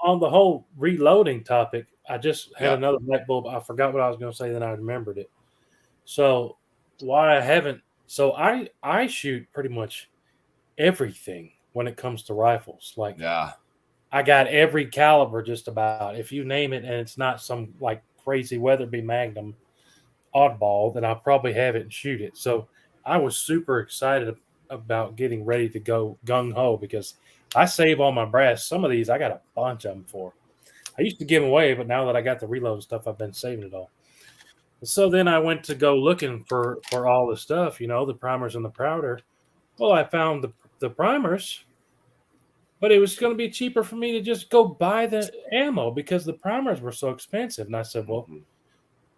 on the whole reloading topic, I just had Yeah. another light bulb. I forgot what I was going to say, then I remembered it. So why I haven't? So I shoot pretty much everything when it comes to rifles. Like, Yeah. I got every caliber just about. If you name it, and it's not some like crazy Weatherby Magnum oddball, then I'll probably have it and shoot it. So I was super excited about getting ready to go gung ho because I save all my brass. Some of these I got a bunch of them for. I used to give them away, but now that I got the reload stuff, I've been saving it all. So then I went to go looking for all the stuff, the primers and the powder. Well, I found the primers, but it was going to be cheaper for me to just go buy the ammo because the primers were so expensive. And I said, well,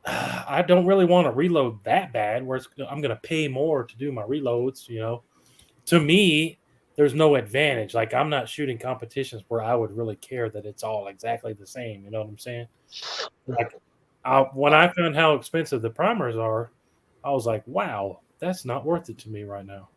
I don't really want to reload that bad where I'm going to pay more to do my reloads. To me, there's no advantage. Like, I'm not shooting competitions where I would really care that it's all exactly the same. You know what I'm saying? Like, when I found how expensive the primers are, I was like, wow, that's not worth it to me right now.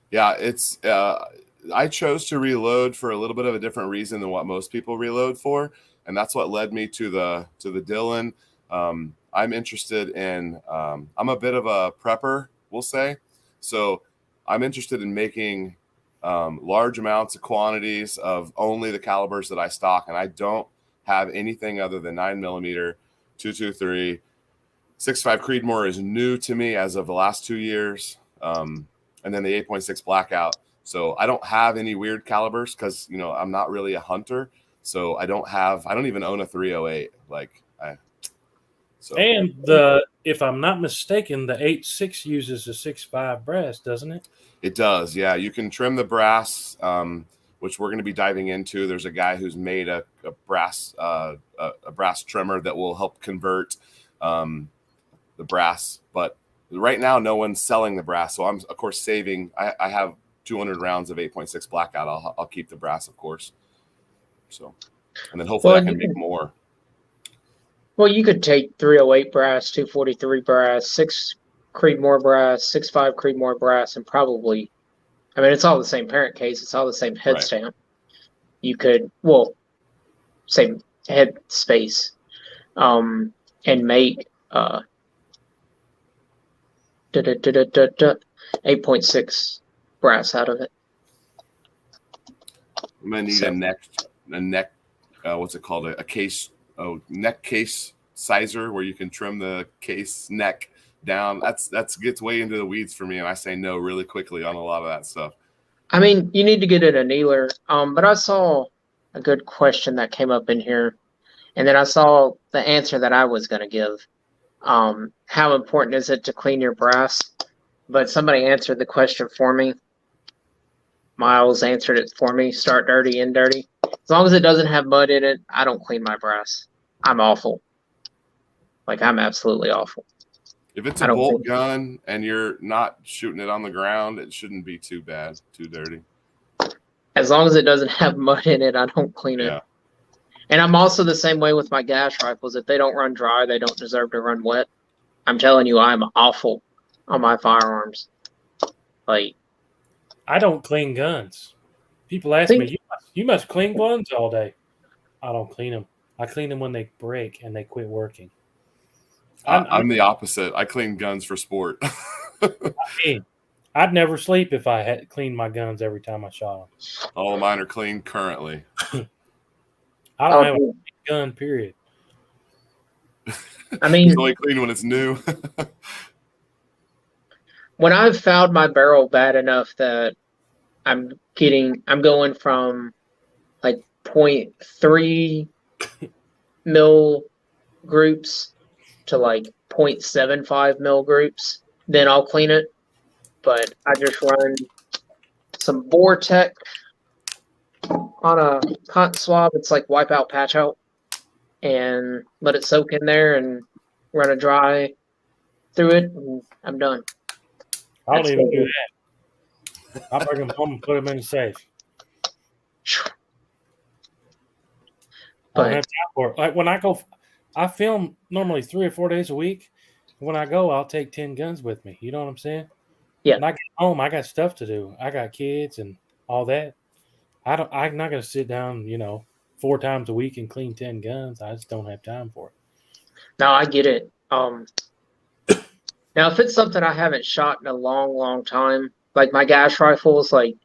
Yeah, it's I chose to reload for a little bit of a different reason than what most people reload for, and that's what led me to the Dylan. I'm interested in I'm a bit of a prepper, we'll say. So I'm interested in making large amounts of quantities of only the calibers that I stock, and I don't have anything other than 9mm, 223, 6.5 Creedmoor is new to me as of the last 2 years, and then the 8.6 Blackout. So I don't have any weird calibers because I'm not really a hunter, so I don't even own a 308. And if I'm not mistaken, the 8.6 uses a 6.5 brass, doesn't it? It does, yeah. You can trim the brass, which we're going to be diving into. There's a guy who's made a brass trimmer that will help convert the brass. But right now, no one's selling the brass, so I'm of course saving. I have 200 rounds of 8.6 Blackout. I'll keep the brass, of course. So, and then hopefully I can make more. Well, you could take 308 brass, 243 brass, 6 Creedmoor brass, 6.5 Creedmoor brass, and probably, it's all the same parent case. It's all the same head stamp. You could, same head space, and make 8.6 brass out of it. I'm gonna need a neck. What's it called? A case. Neck case sizer where you can trim the case neck down. That's gets way into the weeds for me, and I say no really quickly on a lot of that stuff. You need to get an annealer. But I saw a good question that came up in here, and then I saw the answer that I was going to give. How important is it to clean your brass? But somebody answered the question for me. Miles answered it for me. Start dirty, end dirty. As long as it doesn't have mud in it, I don't clean my brass. I'm awful. I'm absolutely awful. If it's a bolt gun and you're not shooting it on the ground, it shouldn't be too bad, too dirty. As long as it doesn't have mud in it, I don't clean it. Yeah. And I'm also the same way with my gas rifles. If they don't run dry, they don't deserve to run wet. I'm telling you, I'm awful on my firearms. I don't clean guns. People ask me, you must clean guns all day. I don't clean them. I clean them when they break and they quit working. I'm the opposite. I clean guns for sport. I'd never sleep if I had cleaned my guns every time I shot them. All of mine are clean currently. I don't have a gun, period. It's only clean when it's new. When I've fouled my barrel bad enough that I'm going from 0.3 mil groups to 0.75 mil groups, then I'll clean it. But I just run some Vortex on a cotton swab. It's like wipe out, patch out, and let it soak in there and run a dry through it, and I'm done. I don't even do that. I bring them home and put them in the safe. I don't But have time for it. Like when I go, I film normally 3 or 4 days a week. When I go, I'll take 10 guns with me. You know what I'm saying? Yeah. When I get home, I got stuff to do. I got kids and all that. I'm not going to sit down, 4 times a week and clean 10 guns. I just don't have time for it. now I get it. Now if it's something I haven't shot in a long, long time, like my gas rifles, like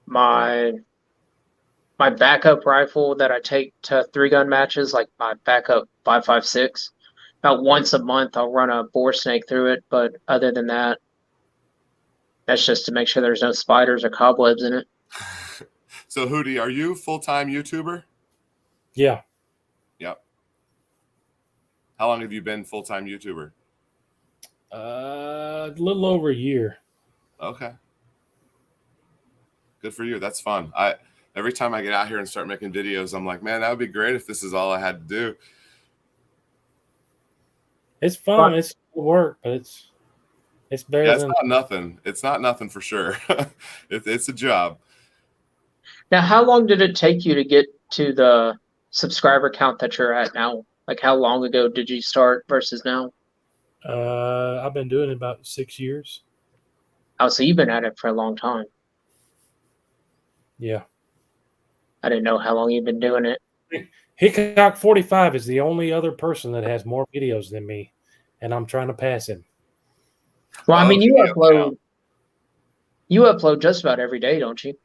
my backup rifle that I take to 3-gun matches, like my backup 5.56, about once a month I'll run a bore snake through it. But other than that, that's just to make sure there's no spiders or cobwebs in it. So, Hootie, are you full-time YouTuber? Yeah. Yep. How long have you been full-time YouTuber? A little over a year. Okay. Good for you. That's fun. Every time I get out here and start making videos, I'm like, man, that would be great if this is all I had to do. It's fun. It's work, but it's better It's than not nothing. It's not nothing for sure. It's a job. Now, how long did it take you to get to the subscriber count that you're at now? Like, how long ago did you start versus now? I've been doing it about 6 years. Oh, so you've been at it for a long time. Yeah. I didn't know how long you've been doing it. Hickok 45 is the only other person that has more videos than me, and I'm trying to pass him. Well, I mean, you video upload just about every day, don't you?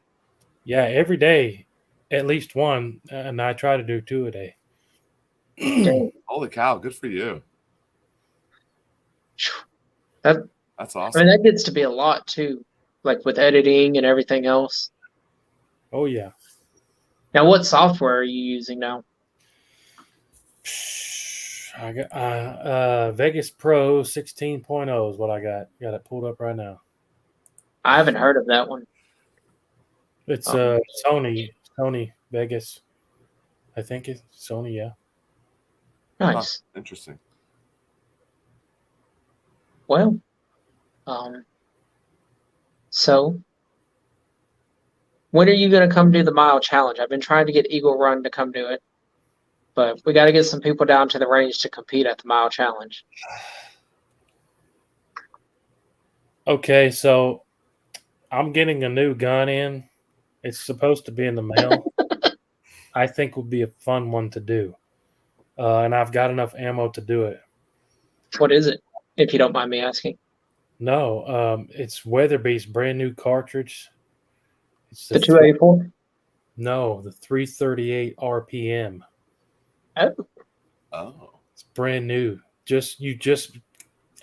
Yeah, every day, at least one, and I try to do 2 a day. Dang. Holy cow, good for you. That's awesome. I mean, that gets to be a lot too, like with editing and everything else. Oh yeah. Now, what software are you using now? I got Vegas Pro 16.0 is what I got. Got it pulled up right now. I haven't heard of that one. It's Sony Vegas. I think it's Sony, yeah. Nice. Huh, interesting. Well, so when are you going to come do the mile challenge? I've been trying to get Eagle Run to come do it, but we got to get some people down to the range to compete at the mile challenge. Okay, so I'm getting a new gun in. It's supposed to be in the mail. I think would be a fun one to do. And I've got enough ammo to do it. What is it, if you don't mind me asking? No, it's Weatherby's brand new cartridge. It's The 284? No, the 338 RPM. Oh. It's brand new.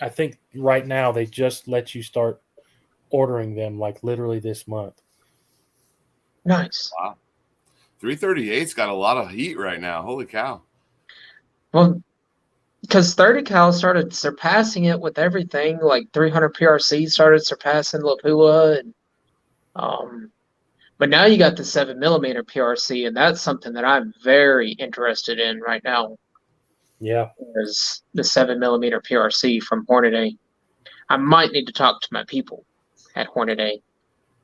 I think right now they just let you start ordering them like literally this month. Nice. Wow. 338's got a lot of heat right now. Holy cow. Well, because 30 cal started surpassing it with everything, like 300 PRC started surpassing Lapua, and but now you got the 7mm PRC, and that's something that I'm very interested in right now. Yeah, Is the 7mm PRC from Hornady. I might need to talk to my people at Hornady.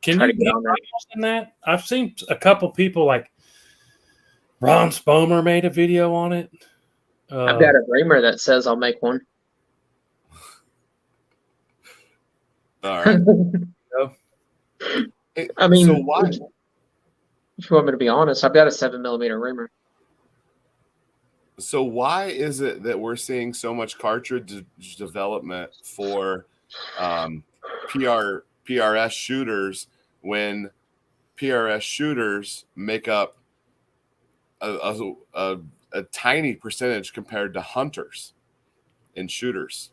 Can you get on that? I've seen a couple people like Ron Spomer made a video on it. I've got a Reamer that says I'll make one. All right. I mean, so why? If you want me to be honest, I've got a 7mm Reamer. So why is it that we're seeing so much cartridge development for PRS shooters when PRS shooters make up a tiny percentage compared to hunters and shooters?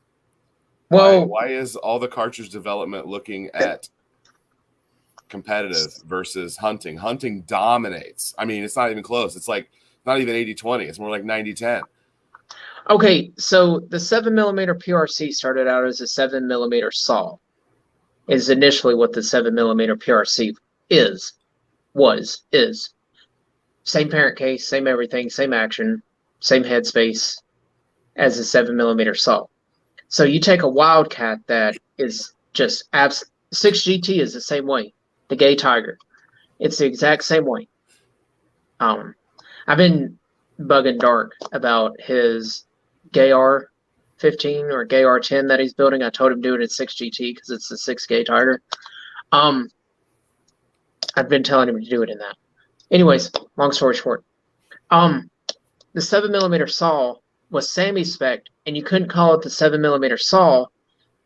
Well, why is all the cartridge development looking at competitive versus hunting? Hunting dominates. I mean, it's not even close. It's like not even 80-20. It's more like 90-10. Okay, so the 7mm PRC started out as a 7mm saw. Is initially what the 7mm PRC is. Same parent case, same everything, same action, same headspace as a 7mm saw. So you take a Wildcat that is just 6GT is the same way. The Gay Tiger. It's the exact same way. I've been bugging Dark about his GAR 15 or GAR 10 that he's building. I told him do it at 6GT because it's the 6 gauge Tiger. I've been telling him to do it in that. Anyways, long story short, the 7mm saw was SAMI spec, and you couldn't call it the 7mm saw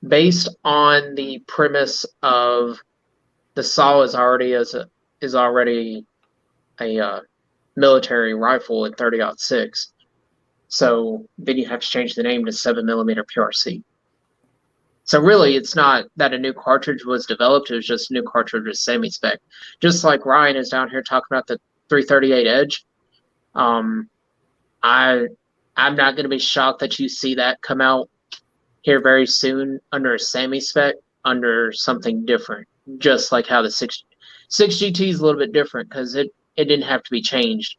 based on the premise of the saw is already a military rifle at 30-06. So then you have to change the name to 7mm PRC. So really, it's not that a new cartridge was developed. It was just a new cartridge with SAMI spec. Just like Ryan is down here talking about the 338 Edge. I'm not going to be shocked that you see that come out here very soon under a SAMI spec, under something different. Just like how the 6GT is a little bit different because it didn't have to be changed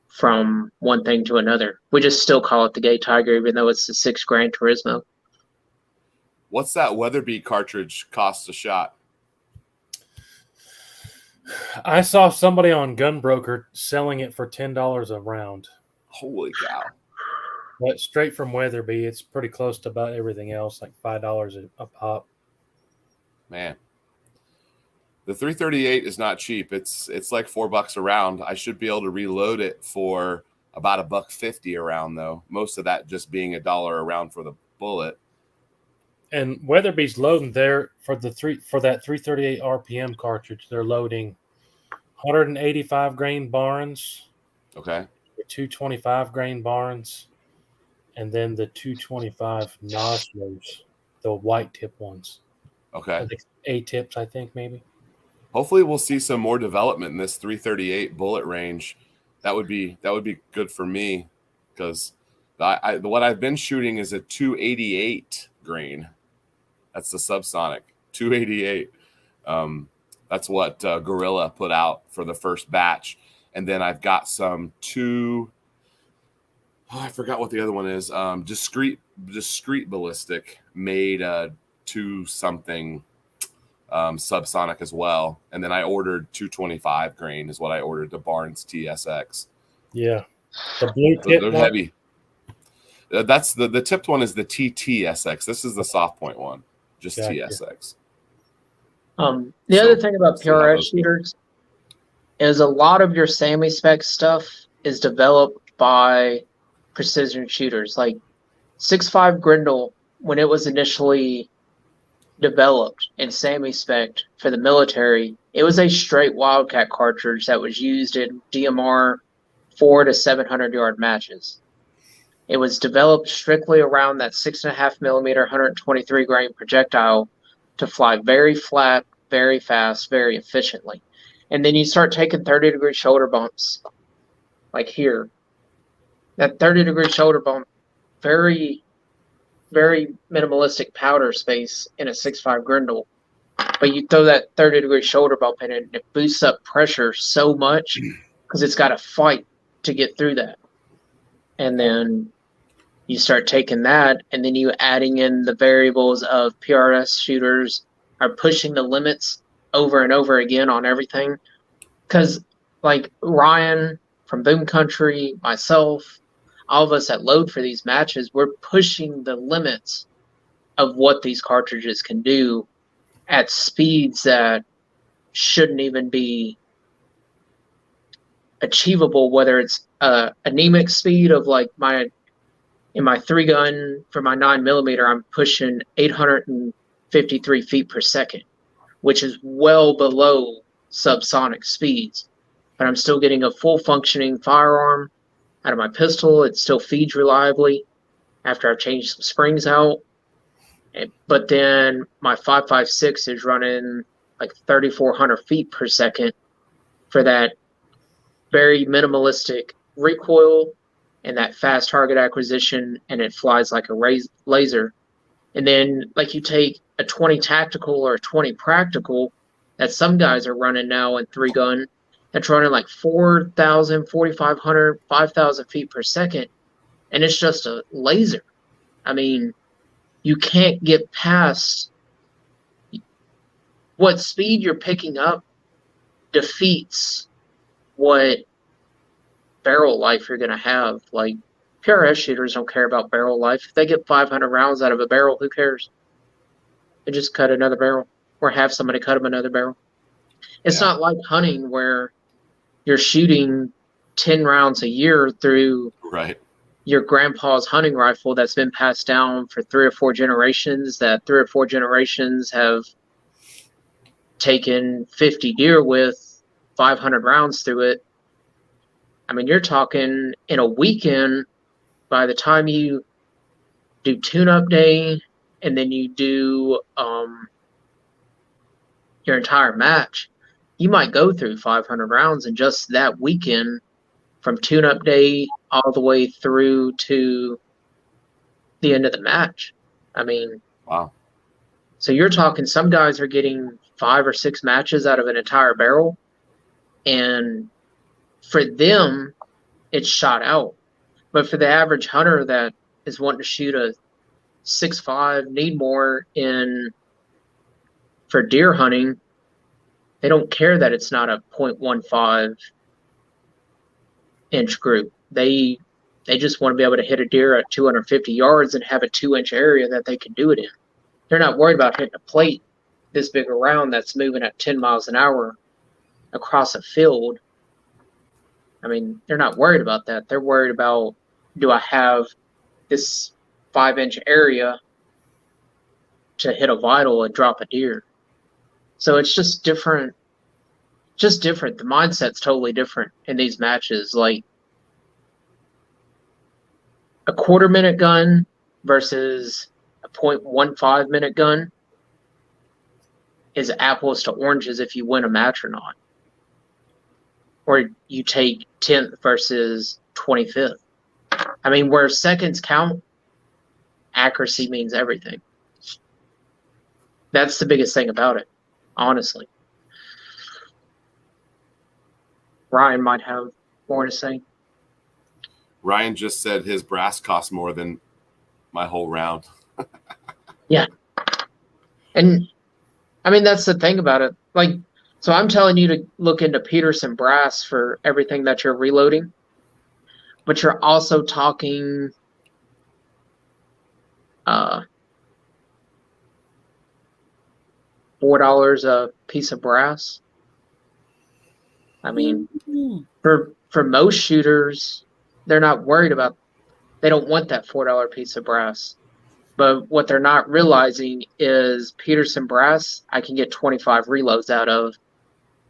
from one thing to another. We just still call it the Gay Tiger, even though it's the 6 Gran Turismo. What's that Weatherby cartridge cost a shot? I saw somebody on Gunbroker selling it for $10 a round. Holy cow. But straight from Weatherby, it's pretty close to about everything else, like $5 a pop. Man. The 338 is not cheap. It's like $4 a round. I should be able to reload it for about $1.50 a round, though. Most of that just being $1 a round for the bullet. And Weatherby's loading there for that 338 RPM cartridge. They're loading 185 grain Barnes, Okay. 225 grain Barnes, and then the 225 Noslos, the white tip ones. Okay. A tips, I think maybe. Hopefully, we'll see some more development in this 338 bullet range. That would be good for me because what I've been shooting is a 288 grain. That's the Subsonic 288. That's what Gorilla put out for the first batch, and then I've got some I forgot what the other one is. Discreet ballistic made 2 something Subsonic as well, and then I ordered 225 grain is what I ordered, the Barnes TSX. Yeah, the blue tip They're one. heavy. That's the tipped one is the TTSX. This is the soft point one, just Gotcha. TSX. The other thing about PRS shooters is a lot of your SAMI spec stuff is developed by precision shooters. Like 6.5 Grendel, when it was initially developed and SAMI spec for the military, it was a straight Wildcat cartridge that was used in DMR 400 to 700 yard matches. It was developed strictly around that 6.5mm 123 grain projectile to fly very flat, very fast, very efficiently. And then you start taking 30-degree shoulder bumps, like here. That 30-degree shoulder bump, very, very minimalistic powder space in a 6.5 Grendel. But you throw that 30-degree shoulder bump in it, and it boosts up pressure so much because it's got to fight to get through that. And then you start taking that, and then you adding in the variables of PRS shooters are pushing the limits over and over again on everything. Because, like Ryan from Boom Country, myself, all of us that load for these matches, we're pushing the limits of what these cartridges can do at speeds that shouldn't even be achievable, whether it's anemic speed of like in my 3-gun for my 9mm, I'm pushing 853 feet per second, which is well below subsonic speeds. But I'm still getting a full functioning firearm out of my pistol. It still feeds reliably after I've changed some springs out. But then my 5.56 is running like 3,400 feet per second for that very minimalistic recoil and that fast target acquisition, and it flies like a laser. And then like you take a 20 tactical or a 20 practical that some guys are running now in 3-gun, that's running like 4,000, 4,500, 5,000 feet per second, and it's just a laser. I mean, you can't get past what speed you're picking up defeats what barrel life you're going to have. Like, PRS shooters don't care about barrel life. If they get 500 rounds out of a barrel, who cares? They just cut another barrel or have somebody cut them another barrel. It's Yeah. not like hunting where you're shooting 10 rounds a year through Right. your grandpa's hunting rifle that's been passed down for 3 or 4 generations, that 3 or 4 generations have taken 50 deer with 500 rounds through it. I mean, you're talking in a weekend, by the time you do tune-up day and then you do your entire match, you might go through 500 rounds in just that weekend, from tune-up day all the way through to the end of the match. I mean, Wow. so you're talking some guys are getting 5 or 6 matches out of an entire barrel, and for them, it's shot out. But for the average hunter that is wanting to shoot a 6.5, need more for deer hunting, they don't care that it's not a 0.15 inch group. They just want to be able to hit a deer at 250 yards and have a 2-inch area that they can do it in. They're not worried about hitting a plate this big around that's moving at 10 miles an hour across a field. I mean, they're not worried about that. They're worried about, do I have this 5-inch area to hit a vital and drop a deer? So it's just different. Just different. The mindset's totally different in these matches. Like, a 1/4 minute gun versus a 0.15 minute gun is apples to oranges if you win a match or not. Or you take 10th versus 25th. I mean, where seconds count, accuracy means everything. That's the biggest thing about it, honestly. Ryan might have more to say. Ryan just said his brass costs more than my whole round. Yeah. And I mean, that's the thing about it. Like, so I'm telling you to look into Peterson brass for everything that you're reloading, but you're also talking $4 a piece of brass. I mean, for most shooters, they're not worried about, they don't want that $4 piece of brass. But what they're not realizing is Peterson brass, I can get 25 reloads out of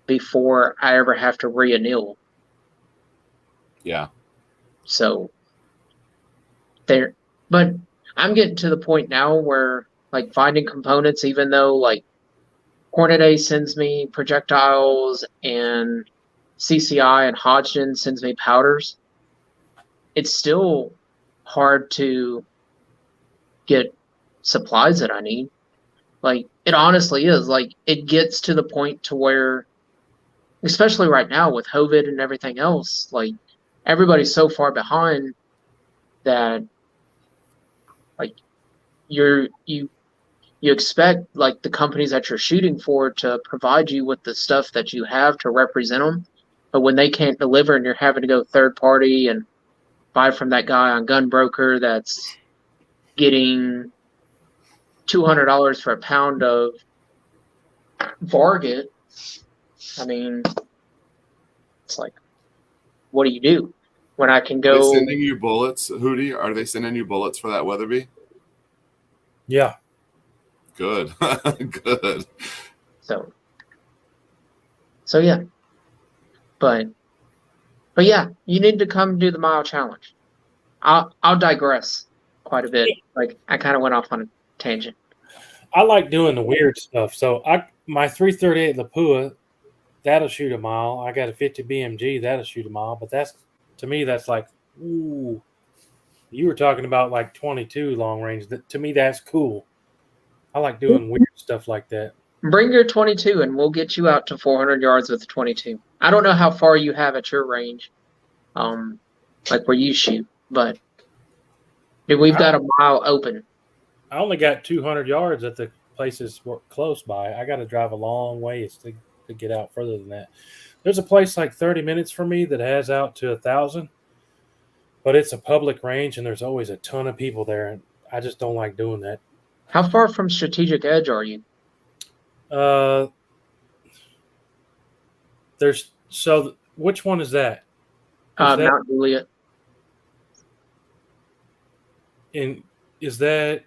before I ever have to re-anneal. Yeah. So but I'm getting to the point now where, like, finding components, even though, like, Hornady sends me projectiles and CCI and Hodgdon sends me powders, it's still hard to get supplies that I need. Like, it honestly is. Like, it gets to the point to where, especially right now with COVID and everything else, like, everybody's so far behind that, like, you expect, like, the companies that you're shooting for to provide you with the stuff that you have to represent them, but when they can't deliver and you're having to go third party and buy from that guy on Gunbroker that's getting $200 for a pound of varget, I mean, it's like, what do you do when I can Are they go? sending you bullets, Hootie? Are they sending you bullets for that Weatherby? Yeah. Good. Good. So yeah, but yeah, you need to come do the mile challenge. I'll digress quite a bit. Like, I kind of went off on a tangent. I like doing the weird stuff. So my 338 Lapua, that'll shoot a mile. I got a 50 BMG, that'll shoot a mile. But that's, to me, that's like, ooh. You were talking about like 22 long range. To me, that's cool. I like doing weird stuff like that. Bring your 22 and we'll get you out to 400 yards with the 22. I don't know how far you have at your range, like where you shoot, but dude, we've got a mile open. I only got 200 yards at the places close by. I got to drive a long ways to to get out further than that. There's a place like 30 minutes from me that has out to 1,000, but it's a public range and there's always a ton of people there, and I just don't like doing that. How far from Strategic Edge are you? Which one is that? Is that Mount Juliet. is that?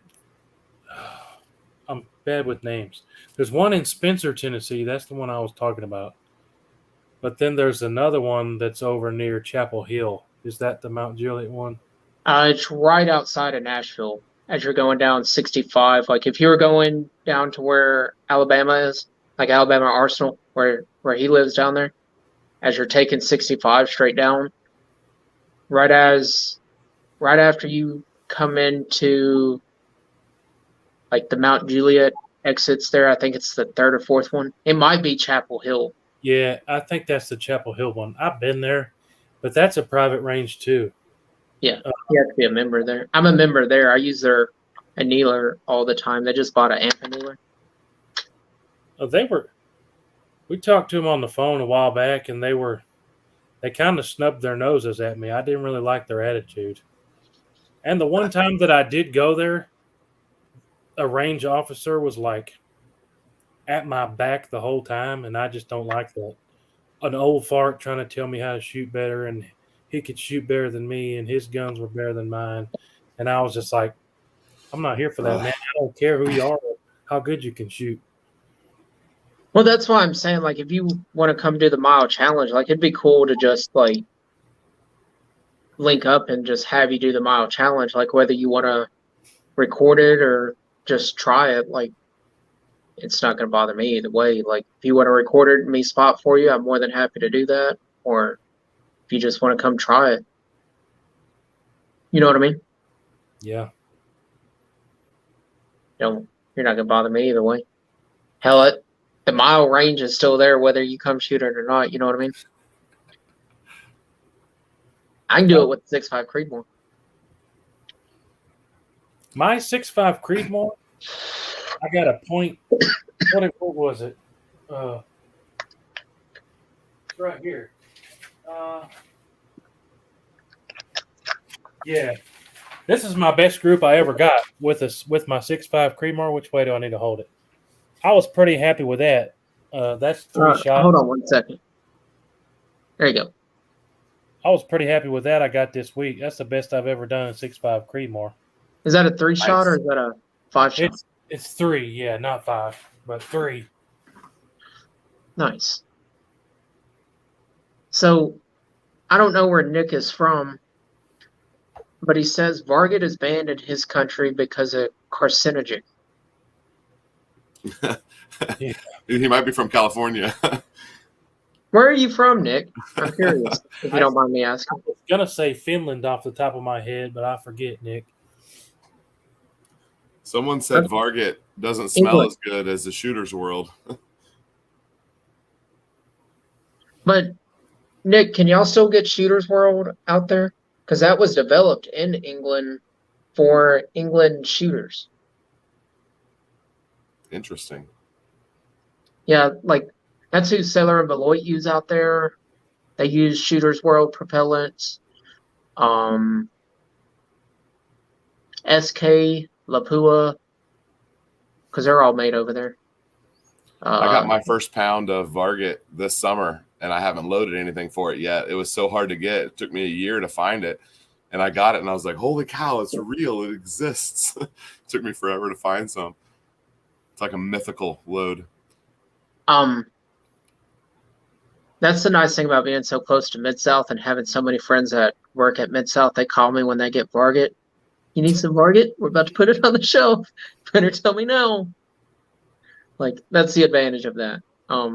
I'm bad with names. There's one in Spencer, Tennessee. That's the one I was talking about. But then there's another one that's over near Chapel Hill. Is that the Mount Juliet one? It's right outside of Nashville as you're going down 65. Like if you were going down to where Alabama is, like Alabama Arsenal, where he lives down there, as you're taking 65 straight down, right after you come into like the Mount Juliet exits there, I think it's the third or fourth one. It might be Chapel Hill. Yeah, I think that's the Chapel Hill one. I've been there, but that's a private range too. Yeah, you have to be a member there. I'm a member there. I use their annealer all the time. They just bought an amp annealer. We talked to them on the phone a while back, and they kind of snubbed their noses at me. I didn't really like their attitude. And the one time that I did go there, a range officer was like at my back the whole time, and I just don't like that. An old fart trying to tell me how to shoot better, and he could shoot better than me, and his guns were better than mine. And I was just like, I'm not here for that, man. I don't care who you are or how good you can shoot. Well, that's why I'm saying, like, if you want to come do the mile challenge, like, it'd be cool to just, like, link up and just have you do the mile challenge, like, whether you want to record it or just try it, like, it's not going to bother me either way. Like, if you want to record it and me spot for you, I'm more than happy to do that. Or if you just want to come try it. You know what I mean? Yeah. You're not going to bother me either way. Hell, the mile range is still there whether you come shoot it or not. You know what I mean? I can do it with 6.5 Creedmoor. My 6.5 Creedmoor, I got a point. What was it? It's right here. Yeah. This is my best group I ever got with my 6.5 Creedmoor. Which way do I need to hold it? I was pretty happy with that. That's 3 shots. Hold on 1 second. There you go. I was pretty happy with that I got this week. That's the best I've ever done in 6.5 Creedmoor. Is that a 3 shot or is that a 5 shot? It's 3, yeah, not 5, but 3. Nice. So, I don't know where Nick is from, but he says Varget is banned in his country because of carcinogen. Yeah. He might be from California. Where are you from, Nick? I'm curious, if you don't mind me asking. I was going to say Finland off the top of my head, but I forget, Nick. Someone said Varget doesn't smell as good as the Shooter's World. But, Nick, can y'all still get Shooter's World out there? Because that was developed in England for England shooters. Interesting. Yeah, like, that's who Sailor and Beloit use out there. They use Shooter's World propellants. SK, Lapua, because they're all made over there. I got my first pound of Varget this summer, and I haven't loaded anything for it yet. It was so hard to get. It took me a year to find it, and I got it, and I was like, holy cow, it's real. It exists. It took me forever to find some. It's like a mythical load. That's the nice thing about being so close to Mid-South and having so many friends that work at Mid-South. They call me when they get Varget. You need some Varget? We're about to put it on the shelf. Better tell me no. Like, that's the advantage of that. I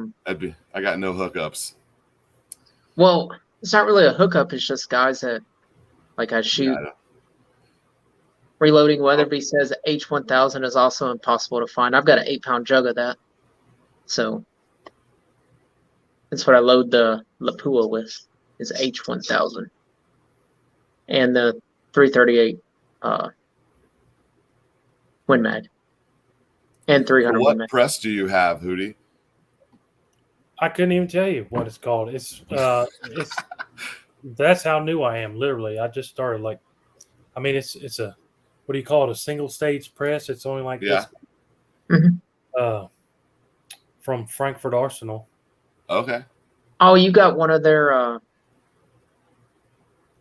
got no hookups. Well, it's not really a hookup. It's just guys that, like, I shoot. Yeah. Reloading Weatherby says H1000 is also impossible to find. I've got an 8-pound jug of that. So that's what I load the Lapua with, is H1000. And the 338 Win Mag. And 300 Win What Mag. press do you have, Hootie? I couldn't even tell you what it's called. It's that's how new I am. Literally, I just started like, I mean, it's a, what do you call it? A single stage press. It's only like Yeah. this. Mhm. From Frankfurt Arsenal. Okay. Oh, you got one of their. I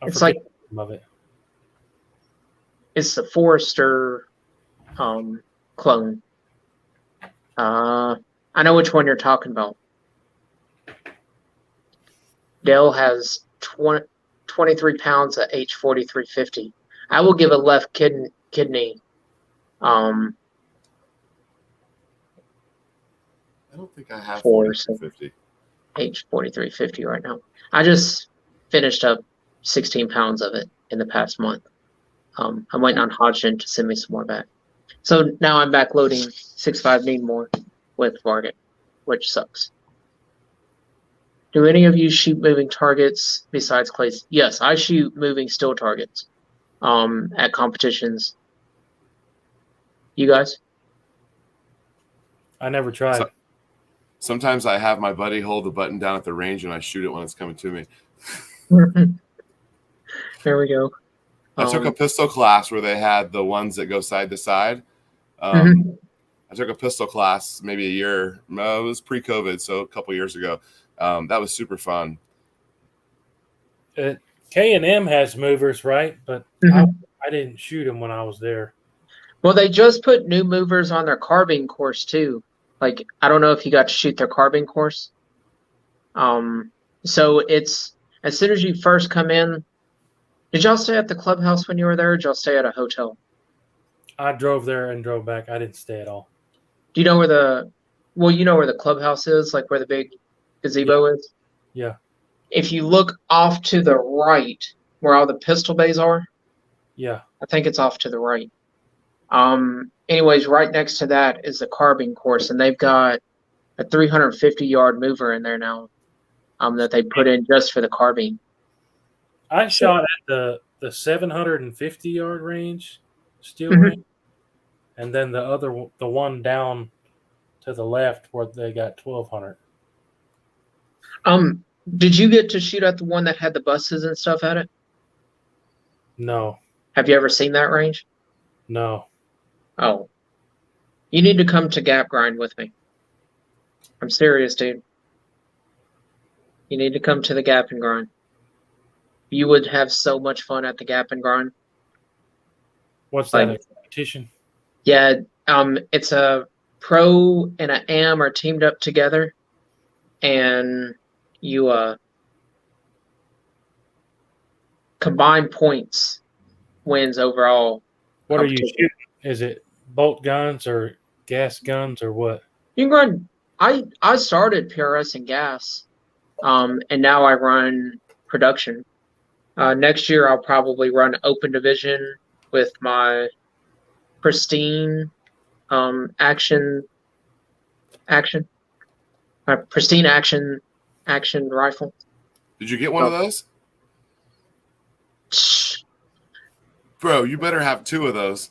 It's forget like the name of it. it's the Forester clone. I know which one you're talking about. Dell has 23 pounds at H4350. I will give a left kidney. I don't think I have For 4250. H4350 right now. I just finished up 16 pounds of it in the past month. I'm waiting on Hodgson to send me some more back. So now I'm back loading 6.5 need more with Varget, which sucks. Do any of you shoot moving targets besides clays? Yes, I shoot moving still targets at competitions. You guys? I never tried. Sometimes I have my buddy hold the button down at the range and I shoot it when it's coming to me. There we go. I took a pistol class where they had the ones that go side to side. Mhm. I took a pistol class maybe a year. No, it was pre-COVID, so a couple years ago. That was super fun. K&M has movers, right? But Mhm. I didn't shoot them when I was there. Well, they just put new movers on their carbine course too. Like, I don't know if you got to shoot their carbine course. So it's as soon as you first come in. Did y'all stay at the clubhouse when you were there, or did y'all stay at a hotel? I drove there and drove back. I didn't stay at all. Do you know well, you know where the clubhouse is, like where the big gazebo is? Yeah. If you look off to the right, where all the pistol bays are, Yeah. I think it's off to the right. Anyways, right next to that is the carbine course, and they've got a 350-yard mover in there now, that they put in just for the carbine. I shot at the 750-yard range, steel Mhm. range, and then the one down to the left where they got 1200. Did you get to shoot at the one that had the buses and stuff at it? No. Have you ever seen that range? No. Oh, you need to come to Gap Grind with me. I'm serious, dude. You need to come to the Gap and Grind. You would have so much fun at the Gap and Grind. What's that, Like, a competition? yeah, it's a pro and an am are teamed up together, and you combine points wins overall. What are you shooting? Is it bolt guns or gas guns or what? You can run. I started PRS and gas, and now I run production. Next year I'll probably run open division with my pristine action my pristine action rifle. Did you get one of those? Bro, you better have two of those.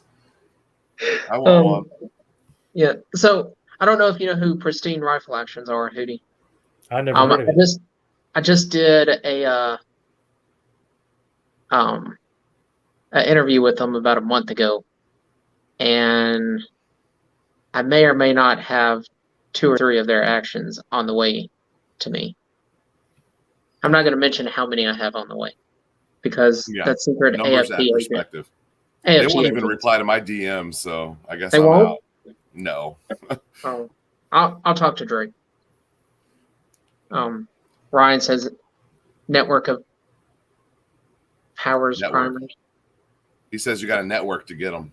I want one. Yeah. So I don't know if you know who pristine rifle actions are, Hootie. I never heard of it. I just did an interview with them about a month ago, and I may or may not have 2 or 3 of their actions on the way to me. I'm not going to mention how many I have on the way because that's secret numbers AFT at perspective. AFT They won't even agents. reply to my DMs, so I guess They I'm won't? out. No. Oh, I'll talk to Drake. Ryan says network of powers primers. He says you got a network to get them.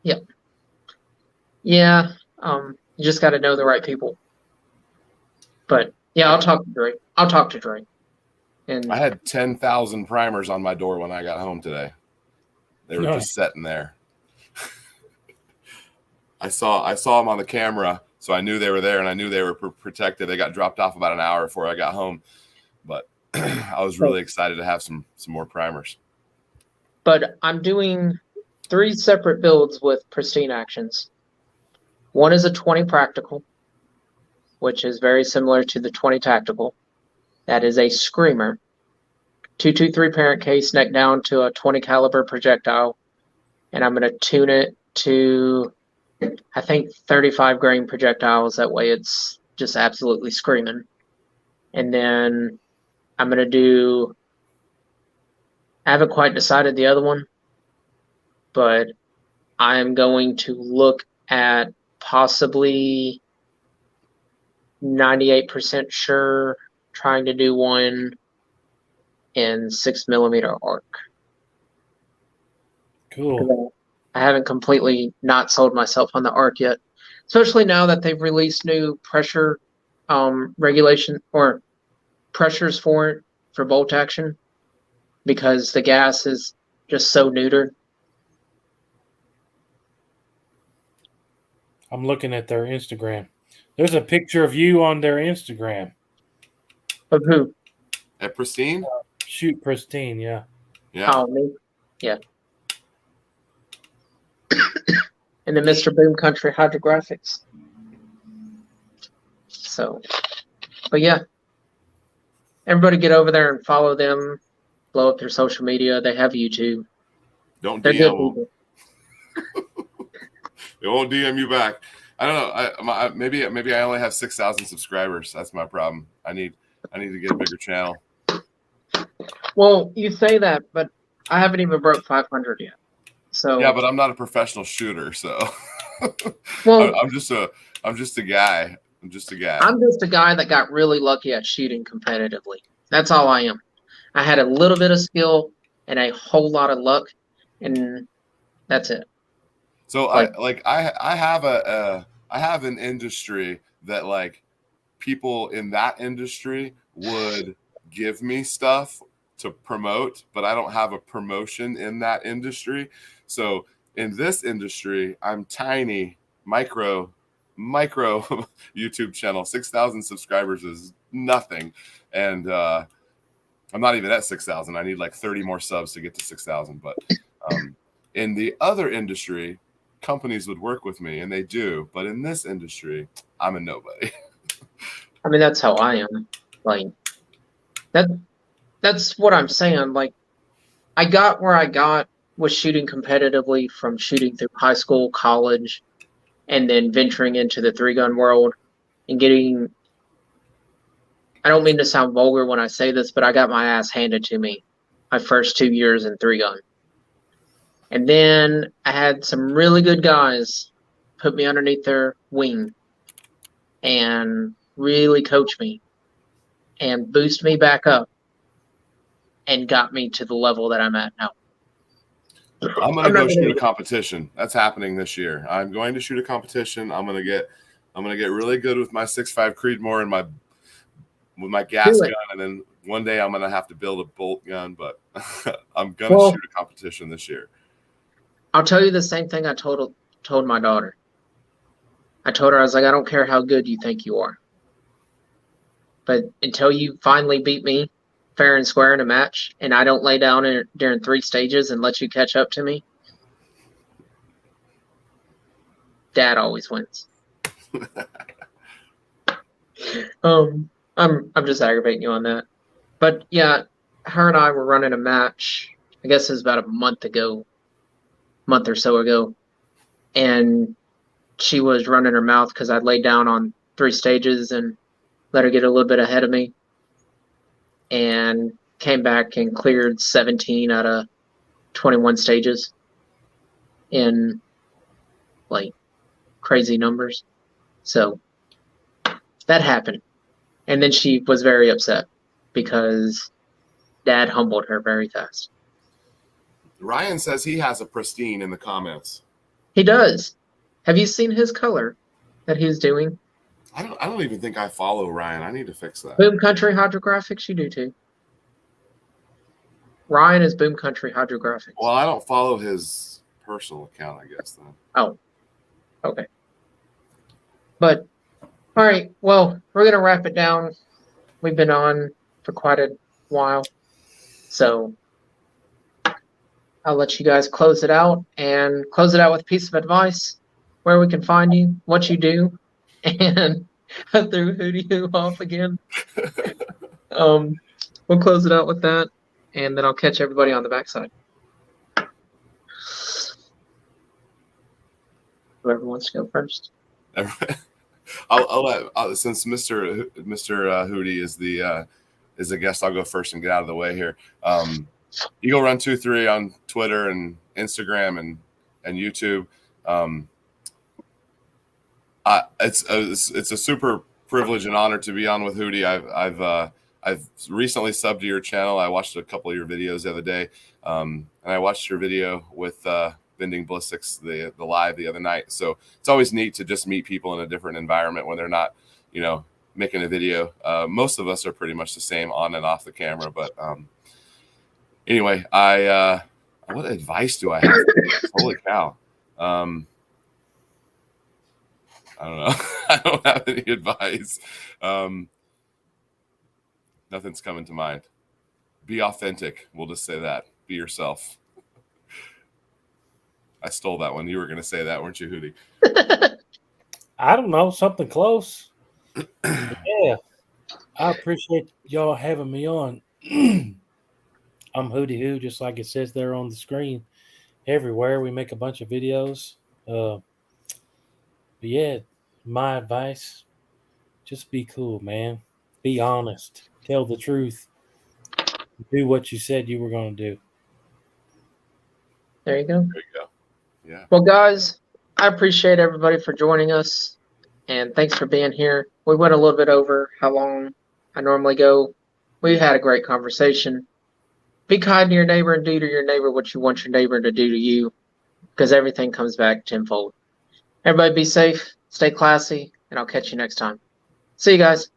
Yep. Yeah. You just got to know the right people. But yeah, I'll talk to Drake. And I had 10,000 primers on my door when I got home today. They were just sitting there. I saw them on the camera, so I knew they were there, and I knew they were protected. They got dropped off about an hour before I got home, but I was really excited to have some more primers. But I'm doing 3 separate builds with pristine actions. One is a 20 practical, which is very similar to the 20 Tactical. That is a screamer. 223 parent case, neck down to a 20 caliber projectile, and I'm going to tune it to, I think, 35 grain projectiles. That way it's just absolutely screaming. And then I'm going to do, I haven't quite decided the other one, but I'm going to look at possibly 98% sure trying to do one in 6mm arc. Cool. I haven't completely not sold myself on the arc yet, especially now that they've released new pressure regulation or pressures for it for bolt action, because the gas is just so neutered. I'm looking at their Instagram. There's a picture of you on their Instagram. Of who? At Pristine? Shoot Pristine, yeah. Yeah. Oh, me? Yeah. And then Mr. Boom Country Hydrographics. So, but yeah. Everybody get over there and follow them. Blow up their social media. They have YouTube. Don't They're good DM people. They won't DM you back. I don't know. Maybe I only have 6,000 subscribers. That's my problem. I need to get a bigger channel. Well, you say that, but I haven't even broke 500 yet. So yeah, but I'm not a professional shooter, so well, I'm just a guy. I'm just a guy. I'm just a guy that got really lucky at shooting competitively. That's all I am. I had a little bit of skill and a whole lot of luck, and that's it. So I have an industry that, like, people in that industry would give me stuff to promote, but I don't have a promotion in that industry. So in this industry, I'm tiny, micro YouTube channel. 6,000 subscribers is nothing. And I'm not even at 6,000. I need like 30 more subs to get to 6,000. But in the other industry, companies would work with me, and they do. But in this industry, I'm a nobody. I mean, that's how I am. Like, that's what I'm saying. Like, I got where I got with shooting competitively from shooting through high school, college, and then venturing into the 3-gun world and getting, I don't mean to sound vulgar when I say this, but I got my ass handed to me my first 2 years in 3-gun. And then I had some really good guys put me underneath their wing and really coach me and boost me back up and got me to the level that I'm at now. I'm going to go shoot a competition. That's happening this year. I'm going to shoot a competition. I'm going to get really good with my 6.5 Creedmoor and with my gas gun, and then one day I'm going to have to build a bolt gun, but I'm going to shoot a competition this year. I'll tell you the same thing I told my daughter. I told her, I was like, I don't care how good you think you are, but until you finally beat me fair and square in a match, and I don't lay down during 3 stages and let you catch up to me, Dad always wins. I'm just aggravating you on that. But yeah, her and I were running a match, I guess it was about a month or so ago, and she was running her mouth because I laid down on 3 stages and let her get a little bit ahead of me, and came back and cleared 17 out of 21 stages in like crazy numbers. So that happened. And then she was very upset because Dad humbled her very fast. Ryan says he has a Pristine in the comments. He does. Have you seen his color that he's doing? I don't even think I follow Ryan. I need to fix that. Boom Country Hydrographics, you do too. Ryan is Boom Country Hydrographics. Well, I don't follow his personal account, I guess, then. Oh, okay. But, all right, well, we're going to wrap it down. We've been on for quite a while. So I'll let you guys close it out, and close it out with a piece of advice, where we can find you, what you do, and I threw Hootie Hoo off again. We'll close it out with that, and then I'll catch everybody on the backside. Whoever wants to go first. I'll let since Mr. Hootie is the guest, I'll go first and get out of the way here. Eagle Run 23 on Twitter and Instagram and YouTube. It's a super privilege and honor to be on with Hootie. I've recently subbed to your channel. I watched a couple of your videos the other day, and I watched your video with Bending Ballistics the live the other night. So it's always neat to just meet people in a different environment when they're not, making a video. Most of us are pretty much the same on and off the camera, but anyway, what advice do I have? Holy cow. I don't know. I don't have any advice. Nothing's coming to mind. Be authentic. We'll just say that. Be yourself. I stole that one. You were going to say that, weren't you, Hootie? I don't know. Something close. Yeah. I appreciate y'all having me on. I'm Hootie Hoo, just like it says there on the screen. Everywhere we make a bunch of videos. But yeah, my advice, just be cool, man. Be honest. Tell the truth. Do what you said you were going to do. There you go. There you go. Yeah. Well, guys, I appreciate everybody for joining us, and thanks for being here. We went a little bit over how long I normally go. We had a great conversation. Be kind to your neighbor and do to your neighbor what you want your neighbor to do to you, because everything comes back tenfold. Everybody be safe, stay classy, and I'll catch you next time. See you guys.